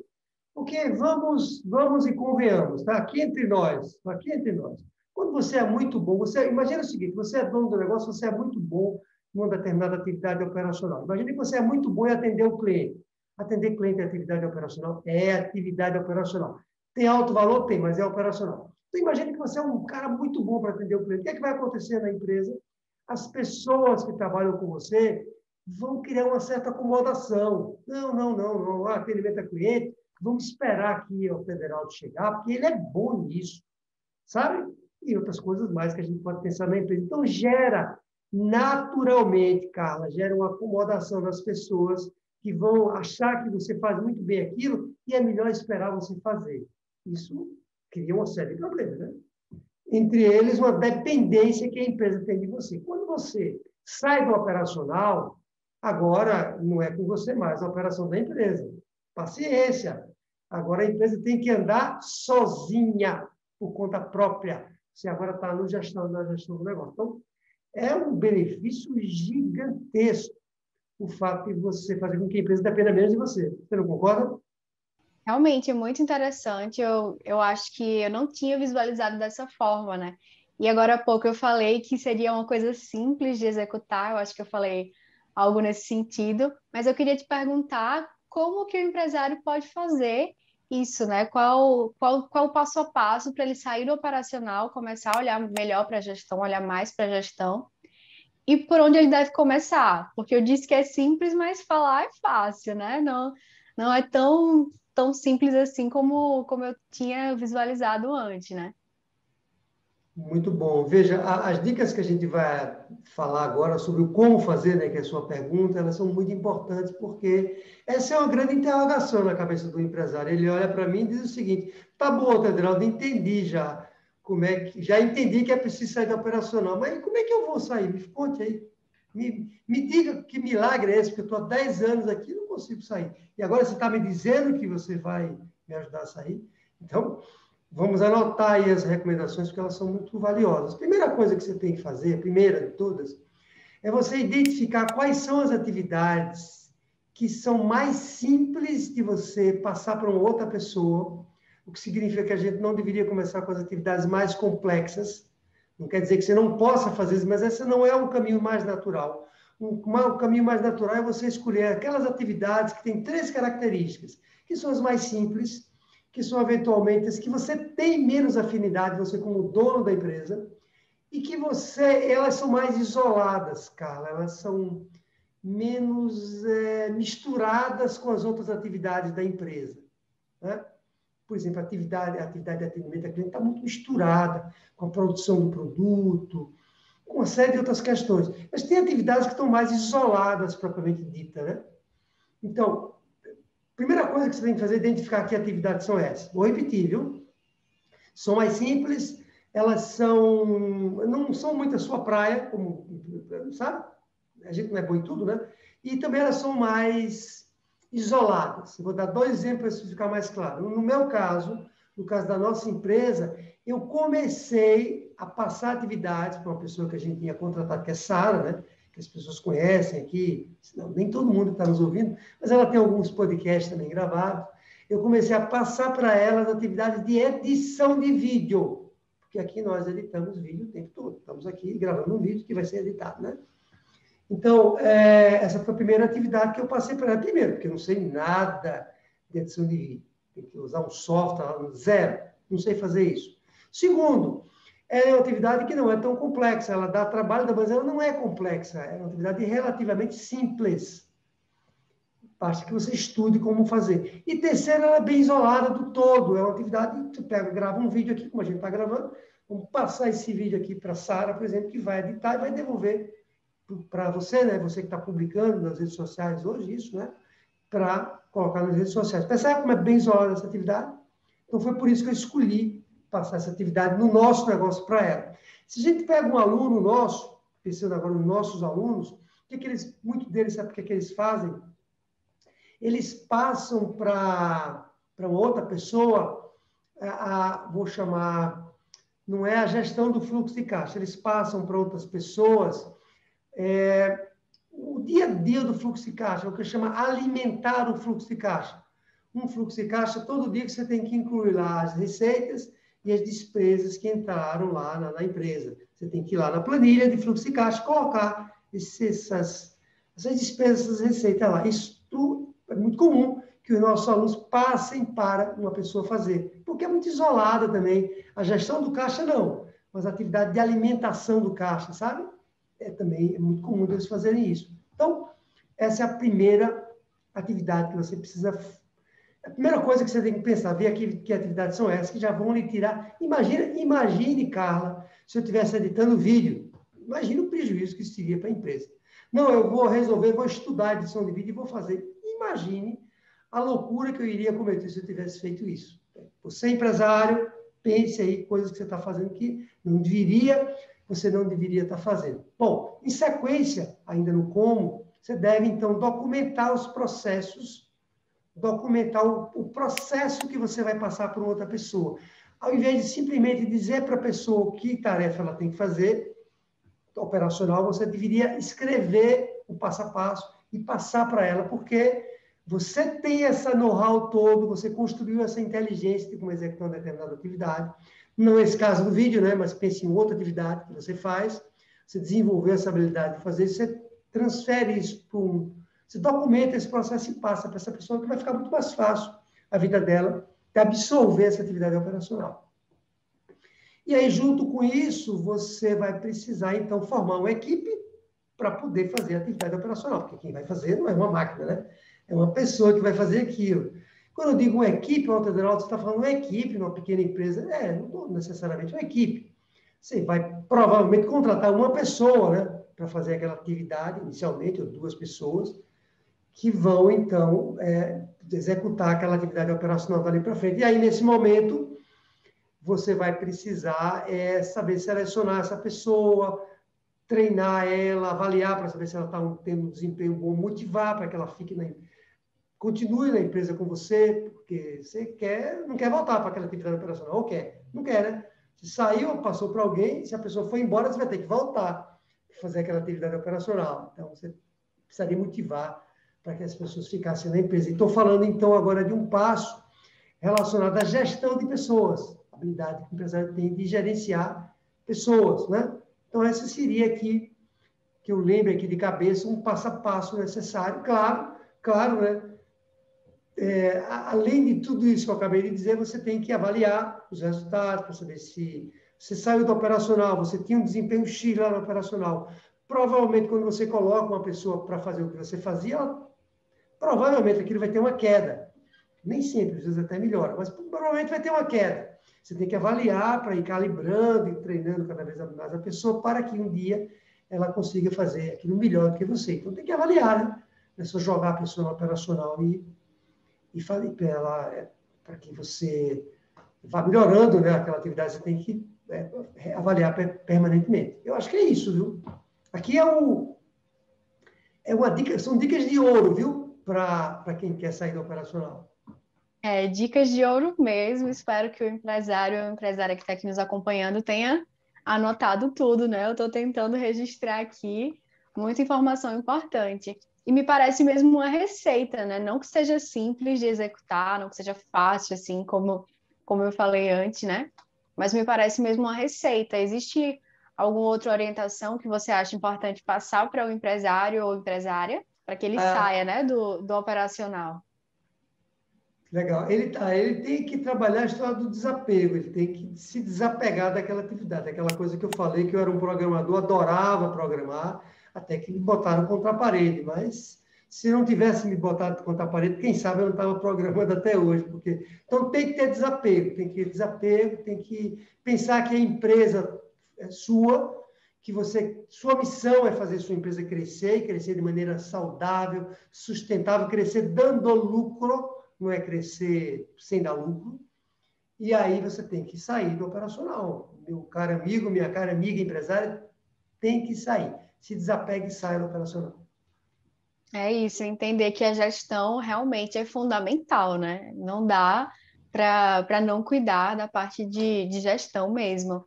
Porque vamos e convenhamos, tá? Aqui entre nós, aqui entre nós. Quando você é muito bom, imagina o seguinte, você é dono do negócio, você é muito bom em uma determinada atividade operacional. Imagina que você é muito bom em atender o cliente. Atender cliente é atividade operacional? É atividade operacional. Tem alto valor? Tem, mas é operacional. Então, imagine que você é um cara muito bom para atender o cliente. O que é que vai acontecer na empresa? As pessoas que trabalham com você vão criar uma certa acomodação. Não. Atendimento a cliente, vamos esperar aqui o Federal chegar, porque ele é bom nisso, sabe? E outras coisas mais que a gente pode pensar na empresa. Então, gera naturalmente, Carla, gera uma acomodação das pessoas que vão achar que você faz muito bem aquilo e é melhor esperar você fazer. Isso cria uma série de problemas, né? Entre eles, uma dependência que a empresa tem de você. Quando você sai do operacional, agora não é com você mais, é a operação da empresa. Paciência. Agora a empresa tem que andar sozinha, por conta própria. Você agora está na gestão do negócio. Então, é um benefício gigantesco o fato de você fazer com que a empresa dependa menos de você. Você não concorda? Realmente é muito interessante. Eu acho que eu não tinha visualizado dessa forma, né? E agora há pouco eu falei que seria uma coisa simples de executar. Eu acho que eu falei algo nesse sentido, mas eu queria te perguntar como que o empresário pode fazer isso, né? Qual o passo a passo para ele sair do operacional, começar a olhar melhor para a gestão, olhar mais para a gestão, e por onde ele deve começar? Porque eu disse que é simples, mas falar é fácil, né? Não é tão simples assim como eu tinha visualizado antes, né? Muito bom. Veja, as dicas que a gente vai falar agora sobre o como fazer, né, que é a sua pergunta, elas são muito importantes porque essa é uma grande interrogação na cabeça do empresário. Ele olha para mim e diz o seguinte: tá bom, Tedraldo, entendi já já entendi que é preciso sair da operacional, mas como é que eu vou sair? Me conte aí. Me diga que milagre é esse, porque eu estou há 10 anos aqui e não consigo sair. E agora você está me dizendo que você vai me ajudar a sair? Então, vamos anotar aí as recomendações, porque elas são muito valiosas. Primeira coisa que você tem que fazer, a primeira de todas, é você identificar quais são as atividades que são mais simples de você passar para uma outra pessoa, o que significa que a gente não deveria começar com as atividades mais complexas. Não quer dizer que você não possa fazer isso, mas esse não é o caminho mais natural. O caminho mais natural é você escolher aquelas atividades que têm 3 características, que são as mais simples, que são eventualmente as que você tem menos afinidade, você como dono da empresa, e que elas são mais isoladas, Carla, elas são menos misturadas com as outras atividades da empresa, né? Por exemplo, a atividade de atendimento ao cliente está muito misturada com a produção do produto, com uma série de outras questões. Mas tem atividades que estão mais isoladas, propriamente dita, né? Então, primeira coisa que você tem que fazer é identificar que atividades são essas. Vou repetir, viu? São mais simples, elas não são muito a sua praia, como, sabe? A gente não é bom em tudo, né? E também elas são mais isoladas. Eu vou dar 2 exemplos para isso ficar mais claro. No meu caso, no caso da nossa empresa, eu comecei a passar atividades para uma pessoa que a gente tinha contratado, que é Sara, né? Que as pessoas conhecem aqui, não, nem todo mundo está nos ouvindo, mas ela tem alguns podcasts também gravados. Eu comecei a passar para ela as atividades de edição de vídeo, porque aqui nós editamos vídeo o tempo todo. Estamos aqui gravando um vídeo que vai ser editado, né? Então, essa foi a primeira atividade que eu passei para ela. Primeiro, porque eu não sei nada de edição de vídeo. Tem que usar um software, zero. Não sei fazer isso. Segundo, é uma atividade que não é tão complexa. Ela dá trabalho, mas ela não é complexa. É uma atividade relativamente simples. Basta que você estude como fazer. E terceiro, ela é bem isolada do todo. É uma atividade que você pega, grava um vídeo aqui, como a gente está gravando. Vamos passar esse vídeo aqui para a Sara, por exemplo, que vai editar e vai devolver para você, né? Você que está publicando nas redes sociais hoje, isso, né? Para colocar nas redes sociais. Percebe como é bem isolada essa atividade? Então, foi por isso que eu escolhi passar essa atividade no nosso negócio para ela. Se a gente pega um aluno nosso, pensando agora nos nossos alunos, muitos deles, sabe o que eles fazem? Eles passam para uma outra pessoa, vou chamar, não é a gestão do fluxo de caixa, eles passam para outras pessoas o dia a dia do fluxo de caixa, o que chama alimentar o fluxo de caixa. Um fluxo de caixa, todo dia que você tem que incluir lá as receitas e as despesas que entraram lá na empresa. Você tem que ir lá na planilha de fluxo de caixa, colocar essas despesas, essas receitas lá. Isso é muito comum que os nossos alunos passem para uma pessoa fazer, porque é muito isolada também. A gestão do caixa, não, mas a atividade de alimentação do caixa, sabe? Também é muito comum eles fazerem isso. Então, essa é a primeira atividade que você precisa... A primeira coisa que você tem que pensar, ver aqui que atividades são essas que já vão lhe tirar... Imagine, Carla, se eu estivesse editando vídeo. Imagine o prejuízo que isso seria para a empresa. Não, eu vou resolver, vou estudar edição de vídeo e vou fazer. Imagine a loucura que eu iria cometer se eu tivesse feito isso. Você, empresário, pense aí coisas que você está fazendo que você não deveria estar fazendo. Bom, em sequência, ainda no como, você deve, então, documentar os processos, documentar o processo que você vai passar para outra pessoa. Ao invés de simplesmente dizer para a pessoa que tarefa ela tem que fazer, operacional, você deveria escrever o passo a passo e passar para ela, porque você tem essa know-how todo, você construiu essa inteligência de como executar uma determinada atividade. Não é esse caso do vídeo, né? Mas pense em outra atividade que você faz, você desenvolveu essa habilidade de fazer, você transfere isso para você documenta esse processo e passa para essa pessoa, que vai ficar muito mais fácil a vida dela de absorver essa atividade operacional. E aí, junto com isso, você vai precisar, então, formar uma equipe para poder fazer a atividade operacional, porque quem vai fazer não é uma máquina, né? É uma pessoa que vai fazer aquilo. Quando eu digo uma equipe, Walter Deraldo, você está falando uma equipe numa pequena empresa. Não necessariamente uma equipe. Você vai provavelmente contratar uma pessoa, né, para fazer aquela atividade, inicialmente, ou 2 pessoas, que vão, então, executar aquela atividade operacional dali para frente. E aí, nesse momento, você vai precisar saber selecionar essa pessoa, treinar ela, avaliar para saber se ela está tendo um desempenho bom, motivar para que ela continue na empresa com você, porque você não quer voltar para aquela atividade operacional, ou quer? Não quer, né? Se saiu, passou para alguém, se a pessoa foi embora, você vai ter que voltar para fazer aquela atividade operacional. Então, você precisaria motivar para que as pessoas ficassem na empresa. E estou falando, então, agora de um passo relacionado à gestão de pessoas, a habilidade que o empresário tem de gerenciar pessoas, né? Então, essa seria aqui, que eu lembro aqui de cabeça, um passo a passo necessário. Claro, né? Além de tudo isso que eu acabei de dizer, você tem que avaliar os resultados para saber se você saiu do operacional, você tinha um desempenho X lá no operacional. Provavelmente, quando você coloca uma pessoa para fazer o que você fazia, provavelmente aquilo vai ter uma queda. Nem sempre, às vezes até melhora, mas provavelmente vai ter uma queda. Você tem que avaliar para ir calibrando e treinando cada vez mais a pessoa para que um dia ela consiga fazer aquilo melhor do que você. Então, tem que avaliar, né? Não é só jogar a pessoa no operacional e falei para ela, para que você vá melhorando, né, aquela atividade, você tem que avaliar permanentemente. Eu acho que é isso, viu? Aqui uma dica, são dicas de ouro, viu? Para quem quer sair do operacional. Dicas de ouro mesmo. Espero que o empresário ou a empresária que está aqui nos acompanhando tenha anotado tudo, né? Eu estou tentando registrar aqui muita informação importante. E me parece mesmo uma receita, né? Não que seja simples de executar, não que seja fácil, assim, como eu falei antes, né? Mas me parece mesmo uma receita. Existe alguma outra orientação que você acha importante passar para o empresário ou empresária, para que ele saia, né, do operacional? Legal. Ele tem que trabalhar a história do desapego, ele tem que se desapegar daquela atividade, aquela coisa que eu falei, que eu era um programador, adorava programar, até que me botaram contra a parede, mas se não tivesse me botado contra a parede, quem sabe eu não estava programando até hoje, porque então tem que ter desapego, tem que pensar que a empresa é sua, que sua missão é fazer sua empresa crescer, e crescer de maneira saudável, sustentável, crescer dando lucro, não é crescer sem dar lucro. E aí você tem que sair do operacional. Meu caro amigo, minha cara amiga empresária, tem que sair. Se desapegue e saia do operacional. É isso, entender que a gestão realmente é fundamental, né? Não dá para não cuidar da parte de gestão mesmo.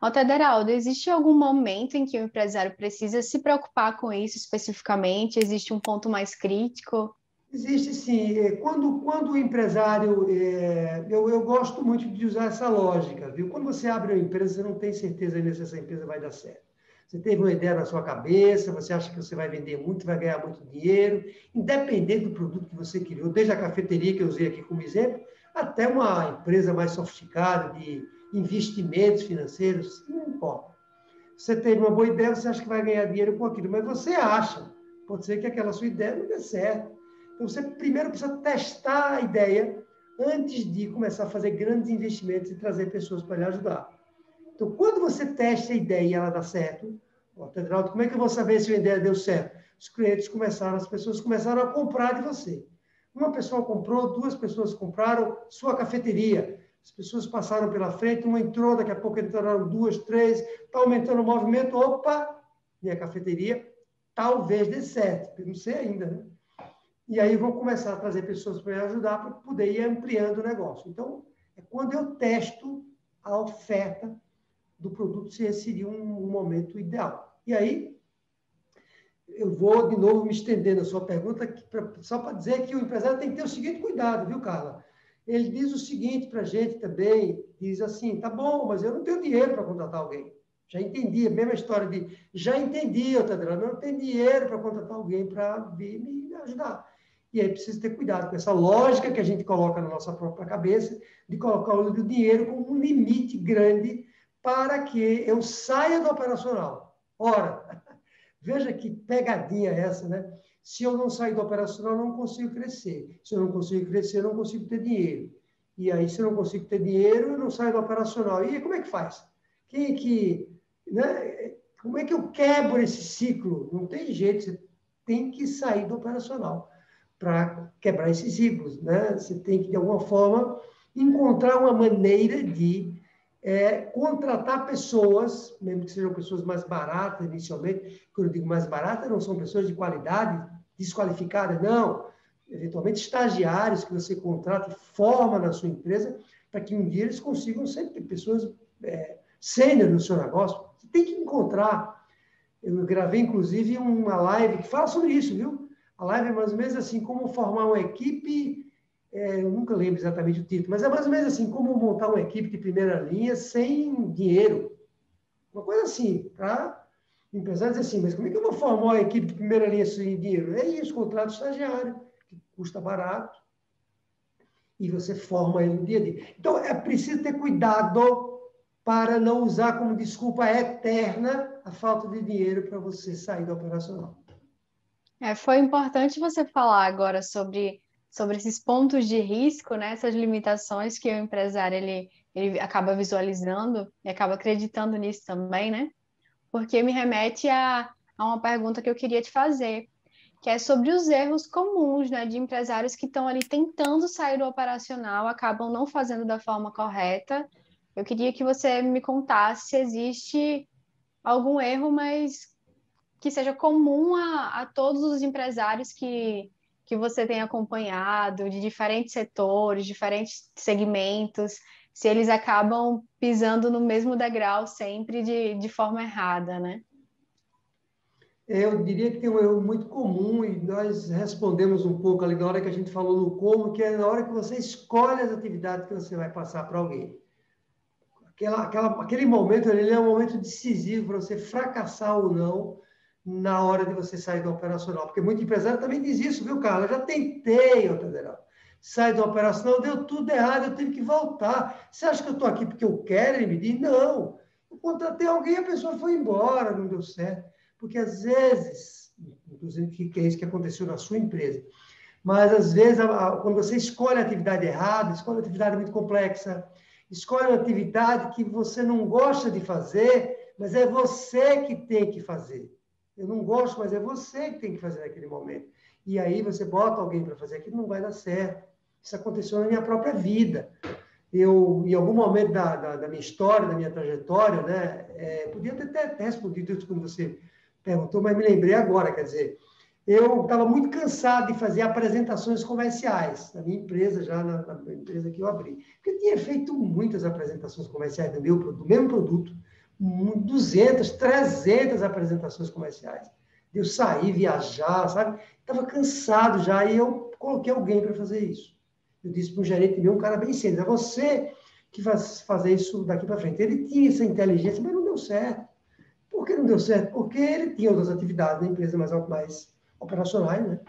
Altaderaldo, existe algum momento em que o empresário precisa se preocupar com isso especificamente? Existe um ponto mais crítico? Existe sim. Quando o empresário. Eu gosto muito de usar essa lógica, viu? Quando você abre uma empresa, você não tem certeza ainda se essa empresa vai dar certo. Você teve uma ideia na sua cabeça, você acha que você vai vender muito, vai ganhar muito dinheiro, independente do produto que você criou, desde a cafeteria que eu usei aqui como exemplo, até uma empresa mais sofisticada de investimentos financeiros, não importa. Você teve uma boa ideia, você acha que vai ganhar dinheiro com aquilo, mas você acha, pode ser que aquela sua ideia não dê certo. Então, você primeiro precisa testar a ideia antes de começar a fazer grandes investimentos e trazer pessoas para lhe ajudar. Então, quando você testa a ideia e ela dá certo, Tedraldo, como é que eu vou saber se a ideia deu certo? As pessoas começaram a comprar de você. Uma pessoa comprou, 2 pessoas compraram sua cafeteria. As pessoas passaram pela frente, uma entrou, daqui a pouco entraram 2, 3, está aumentando o movimento, opa, minha cafeteria, talvez dê certo, eu não sei ainda, né? E aí vou começar a trazer pessoas para me ajudar para poder ir ampliando o negócio. Então, é quando eu testo a oferta do produto, se esse seria um momento ideal. E aí, eu vou de novo me estendendo a sua pergunta, só para dizer que o empresário tem que ter o seguinte cuidado, viu, Carla? Ele diz o seguinte para a gente também, diz assim, tá bom, mas eu não tenho dinheiro para contratar alguém. Já entendi, a mesma história de... Já entendi, Tadeu, não tem dinheiro para contratar alguém para vir me ajudar. E aí precisa ter cuidado com essa lógica que a gente coloca na nossa própria cabeça, de colocar o dinheiro como um limite grande para que eu saia do operacional. Ora, veja que pegadinha essa, né? Se eu não sair do operacional, eu não consigo crescer. Se eu não consigo crescer, eu não consigo ter dinheiro. E aí, se eu não consigo ter dinheiro, eu não saio do operacional. E aí, como é que faz? Quem que, né? Como é que eu quebro esse ciclo? Não tem jeito, você tem que sair do operacional para quebrar esses ciclos, né? Você tem que, de alguma forma, encontrar uma maneira de contratar pessoas, mesmo que sejam pessoas mais baratas inicialmente. Quando eu digo mais baratas, não são pessoas de qualidade, desqualificadas, não. Eventualmente, estagiários que você contrata e forma na sua empresa, para que um dia eles consigam sempre ter pessoas sênior no seu negócio. Você tem que encontrar. Eu gravei, inclusive, uma live que fala sobre isso, viu? A live é mais ou menos assim, como formar uma equipe, eu nunca lembro exatamente o título, mas é mais ou menos assim, como montar uma equipe de primeira linha sem dinheiro. Uma coisa assim, para empresários dizer assim, mas como é que eu vou formar uma equipe de primeira linha sem dinheiro? É isso, contrato estagiário, que custa barato, e você forma ele no dia a dia. Então, é preciso ter cuidado para não usar como desculpa eterna a falta de dinheiro para você sair do operacional. Foi importante você falar agora sobre esses pontos de risco, né? Essas limitações que o empresário ele acaba visualizando e acaba acreditando nisso também, né? Porque me remete a uma pergunta que eu queria te fazer, que é sobre os erros comuns, né, de empresários que estão ali tentando sair do operacional, acabam não fazendo da forma correta. Eu queria que você me contasse se existe algum erro, mas que seja comum a todos os empresários que você tem acompanhado, de diferentes setores, diferentes segmentos, se eles acabam pisando no mesmo degrau sempre de forma errada, né? Eu diria que tem um erro muito comum e nós respondemos um pouco ali na hora que a gente falou no como, que é na hora que você escolhe as atividades que você vai passar para alguém. Aquele momento, ele é um momento decisivo para você fracassar ou não na hora de você sair do operacional. Porque muito empresário também diz isso, viu, Carla? Eu já tentei, Federal. Sair do operacional, deu tudo errado, eu tive que voltar. Você acha que eu estou aqui porque eu quero? Ele me diz, não. Eu contratei alguém, a pessoa foi embora, não deu certo. Porque às vezes, inclusive que é isso que aconteceu na sua empresa, mas às vezes, quando você escolhe a atividade errada, escolhe uma atividade muito complexa, escolhe uma atividade que você não gosta de fazer, mas é você que tem que fazer. Eu não gosto, mas é você que tem que fazer naquele momento. E aí você bota alguém para fazer aquilo, não vai dar certo. Isso aconteceu na minha própria vida. Eu, em algum momento da minha história, da minha trajetória, né, podia ter até respondido isso quando você perguntou, mas me lembrei agora, quer dizer, eu estava muito cansado de fazer apresentações comerciais na minha empresa, já na empresa que eu abri. Porque eu tinha feito muitas apresentações comerciais do mesmo produto, 200, 300 apresentações comerciais. Eu sair, viajar, sabe? Estava cansado já e eu coloquei alguém para fazer isso. Eu disse para um gerente meu, um cara bem sério, é você que vai fazer isso daqui para frente. Ele tinha essa inteligência, mas não deu certo. Por que não deu certo? Porque ele tinha outras atividades na empresa mais operacionais, né?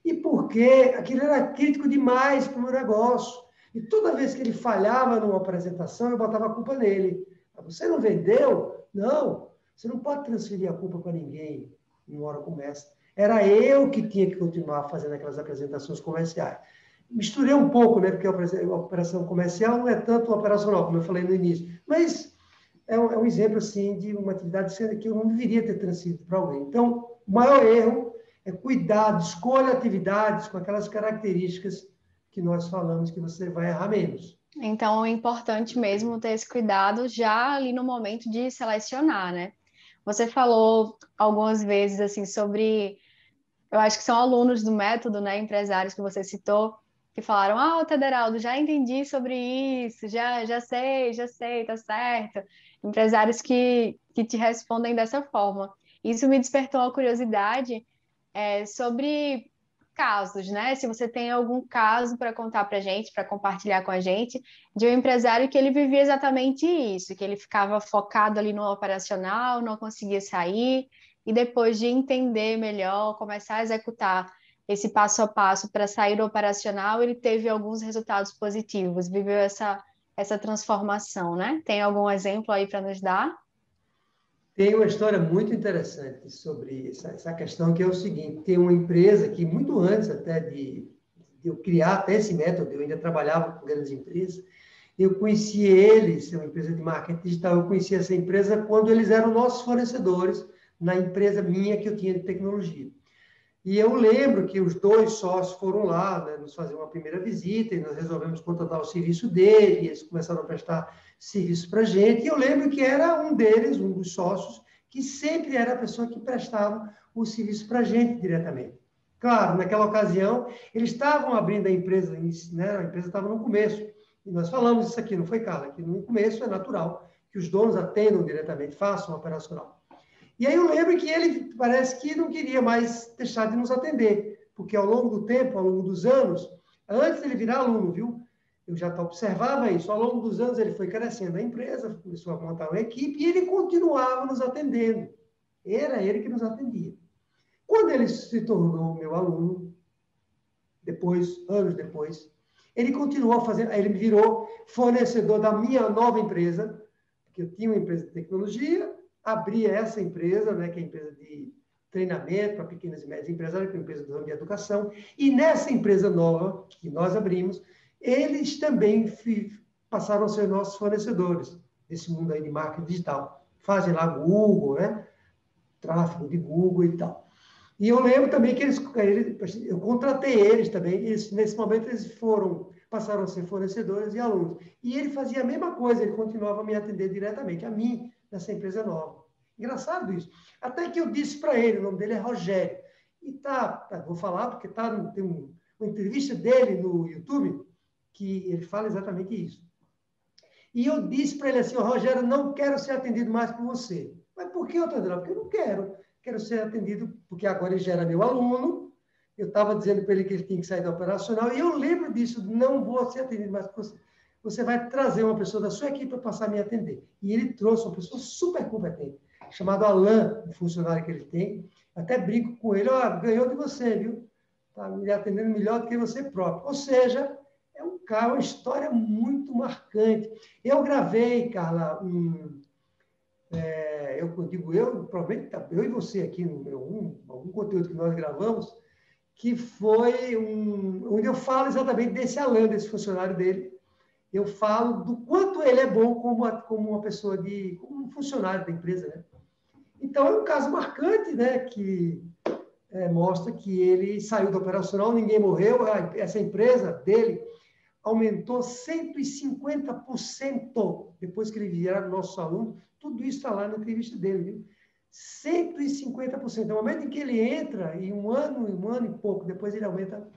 E porque aquilo era crítico demais para o meu negócio. E toda vez que ele falhava numa apresentação, eu botava a culpa nele. Você não vendeu? Não. Você não pode transferir a culpa para ninguém numa hora começa. Era eu que tinha que continuar fazendo aquelas apresentações comerciais. Misturei um pouco, né? Porque a operação comercial não é tanto operacional, como eu falei no início. Mas é um exemplo, assim, de uma atividade que eu não deveria ter transferido para alguém. Então, o maior erro é cuidado, escolha atividades com aquelas características que nós falamos que você vai errar menos. Então, é importante mesmo ter esse cuidado já ali no momento de selecionar, né? Você falou algumas vezes, assim, sobre... Eu acho que são alunos do método, né? Empresários que você citou, que falaram, Tederaldo, já entendi sobre isso, já sei, tá certo. Empresários que te respondem dessa forma. Isso me despertou a curiosidade sobre casos, né? Se você tem algum caso para contar para a gente, para compartilhar com a gente, de um empresário que ele vivia exatamente isso, que ele ficava focado ali no operacional, não conseguia sair, e depois de entender melhor, começar a executar esse passo a passo para sair do operacional, ele teve alguns resultados positivos, viveu essa transformação, né? Tem algum exemplo aí para nos dar? Tem uma história muito interessante sobre essa questão, que é o seguinte: tem uma empresa que, muito antes até de eu criar até esse método, eu ainda trabalhava com grandes empresas, eu conheci eles, é uma empresa de marketing digital, eu conheci essa empresa quando eles eram nossos fornecedores na empresa minha que eu tinha de tecnologia. E eu lembro que os dois sócios foram lá, né, nos fazer uma primeira visita, e nós resolvemos contratar o serviço dele, e eles começaram a prestar serviço para a gente, e eu lembro que era um deles, um dos sócios, que sempre era a pessoa que prestava o serviço para a gente diretamente. Claro, naquela ocasião, eles estavam abrindo a empresa, né, a empresa estava no começo, e nós falamos isso aqui, não foi, Carla? Que no começo é natural que os donos atendam diretamente, façam o operacional. E aí eu lembro que ele parece que não queria mais deixar de nos atender, porque ao longo do tempo, ao longo dos anos, antes dele virar aluno, viu? Eu já observava isso. Ao longo dos anos ele foi crescendo a empresa, começou a montar uma equipe e ele continuava nos atendendo. Era ele que nos atendia. Quando ele se tornou meu aluno, depois, anos depois, ele continuou fazendo, aí ele virou fornecedor da minha nova empresa, porque eu tinha uma empresa de tecnologia, abria essa empresa, né, que é a empresa de treinamento para pequenas e médias empresárias, que é uma empresa de educação, e nessa empresa nova que nós abrimos, eles também passaram a ser nossos fornecedores desse mundo aí de marketing digital. Fazem lá Google, né, tráfego de Google e tal. E eu lembro também que eu contratei eles também, nesse momento eles passaram a ser fornecedores e alunos. E ele fazia a mesma coisa, ele continuava a me atender diretamente, a mim, nessa empresa nova. Engraçado isso. Até que eu disse para ele, o nome dele é Rogério. E vou falar porque tem uma entrevista dele no YouTube que ele fala exatamente isso. E eu disse para ele assim: Rogério, não quero ser atendido mais por você. Mas por que, Otandrão? Porque eu não quero. Quero ser atendido porque agora ele já era meu aluno. Eu estava dizendo para ele que ele tinha que sair do operacional. E eu lembro disso, não vou ser atendido mais por você. Você vai trazer uma pessoa da sua equipe para passar a me atender. E ele trouxe uma pessoa super competente, chamado Alain, um funcionário que ele tem. Até brinco com ele: ganhou de você, viu? Está me atendendo melhor do que você próprio. Ou seja, é uma história muito marcante. Eu gravei, Carla, provavelmente eu e você aqui no algum conteúdo que nós gravamos, que foi onde eu falo exatamente desse Alain, desse funcionário dele. Eu falo do quanto ele é bom como uma pessoa como um funcionário da empresa, né? Então, é um caso marcante, né, que mostra que ele saiu do operacional, ninguém morreu, essa empresa dele aumentou 150% depois que ele virar nosso aluno. Tudo isso está lá na entrevista dele, viu? 150%. No momento em que ele entra, em um ano e pouco, depois ele aumenta,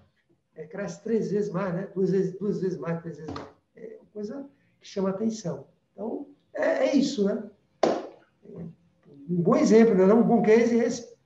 cresce 3 vezes mais, né? Duas vezes mais, 3 vezes mais. É uma coisa que chama atenção. Então, é isso, né? Um bom exemplo, né? Um bom case é esse.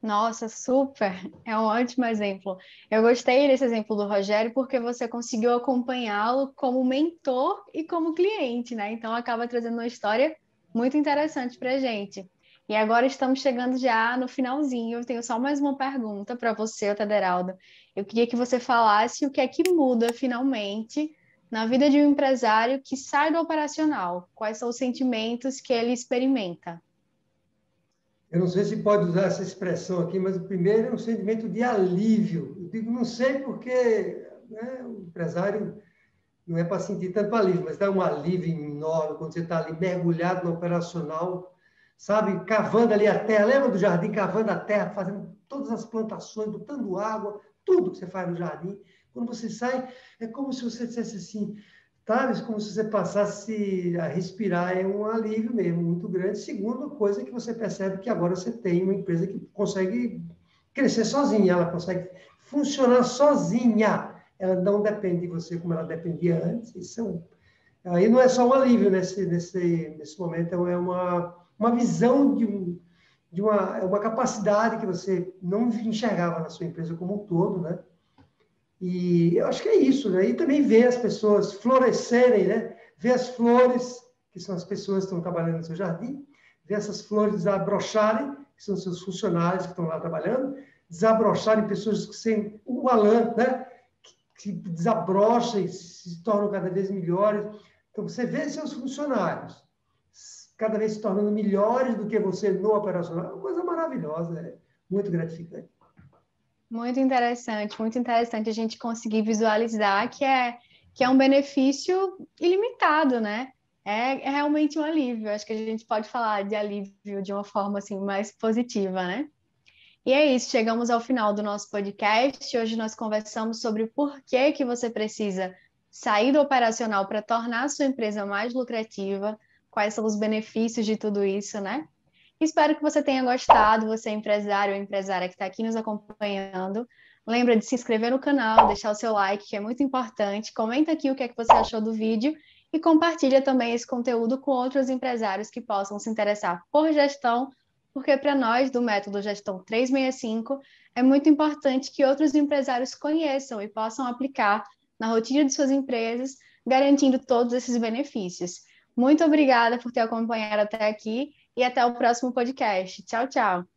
Nossa, super! É um ótimo exemplo. Eu gostei desse exemplo do Rogério porque você conseguiu acompanhá-lo como mentor e como cliente, né? Então acaba trazendo uma história muito interessante para a gente. E agora estamos chegando já no finalzinho. Eu tenho só mais uma pergunta para você, Tederaldo. Eu queria que você falasse o que é que muda finalmente na vida de um empresário que sai do operacional. Quais são os sentimentos que ele experimenta? Eu não sei se pode usar essa expressão aqui, mas o primeiro é um sentimento de alívio. Eu digo, não sei porque, né, o empresário não é para sentir tanto alívio, mas dá um alívio enorme quando você está ali mergulhado no operacional, sabe, cavando ali a terra. Lembra do jardim, cavando a terra, fazendo todas as plantações, botando água, tudo que você faz no jardim. Quando você sai, é como se você dissesse assim, sabe, como se você passasse a respirar, é um alívio mesmo, muito grande. Segunda coisa que você percebe que agora você tem uma empresa que consegue crescer sozinha, ela consegue funcionar sozinha. Ela não depende de você como ela dependia antes. Aí não é só um alívio nesse momento, é uma visão uma capacidade que você não enxergava na sua empresa como um todo, né? E eu acho que é isso, né? E também ver as pessoas florescerem, né? Ver as flores, que são as pessoas que estão trabalhando no seu jardim, ver essas flores desabrocharem, que são seus funcionários que estão lá trabalhando, desabrocharem pessoas que têm o Alan, né? Que desabrocham e se tornam cada vez melhores. Então, você vê seus funcionários cada vez se tornando melhores do que você no operacional, é uma coisa maravilhosa, é muito gratificante. Muito interessante a gente conseguir visualizar que é um benefício ilimitado, né? É realmente um alívio. Acho que a gente pode falar de alívio de uma forma assim mais positiva, né? E é isso, chegamos ao final do nosso podcast. Hoje nós conversamos sobre o porquê que você precisa sair do operacional para tornar a sua empresa mais lucrativa, quais são os benefícios de tudo isso, né? Espero que você tenha gostado, você é empresário ou empresária que está aqui nos acompanhando. Lembra de se inscrever no canal, deixar o seu like, que é muito importante. Comenta aqui o que é que você achou do vídeo e compartilha também esse conteúdo com outros empresários que possam se interessar por gestão, porque para nós, do Método Gestão 365, é muito importante que outros empresários conheçam e possam aplicar na rotina de suas empresas, garantindo todos esses benefícios. Muito obrigada por ter acompanhado até aqui e até o próximo podcast. Tchau, tchau.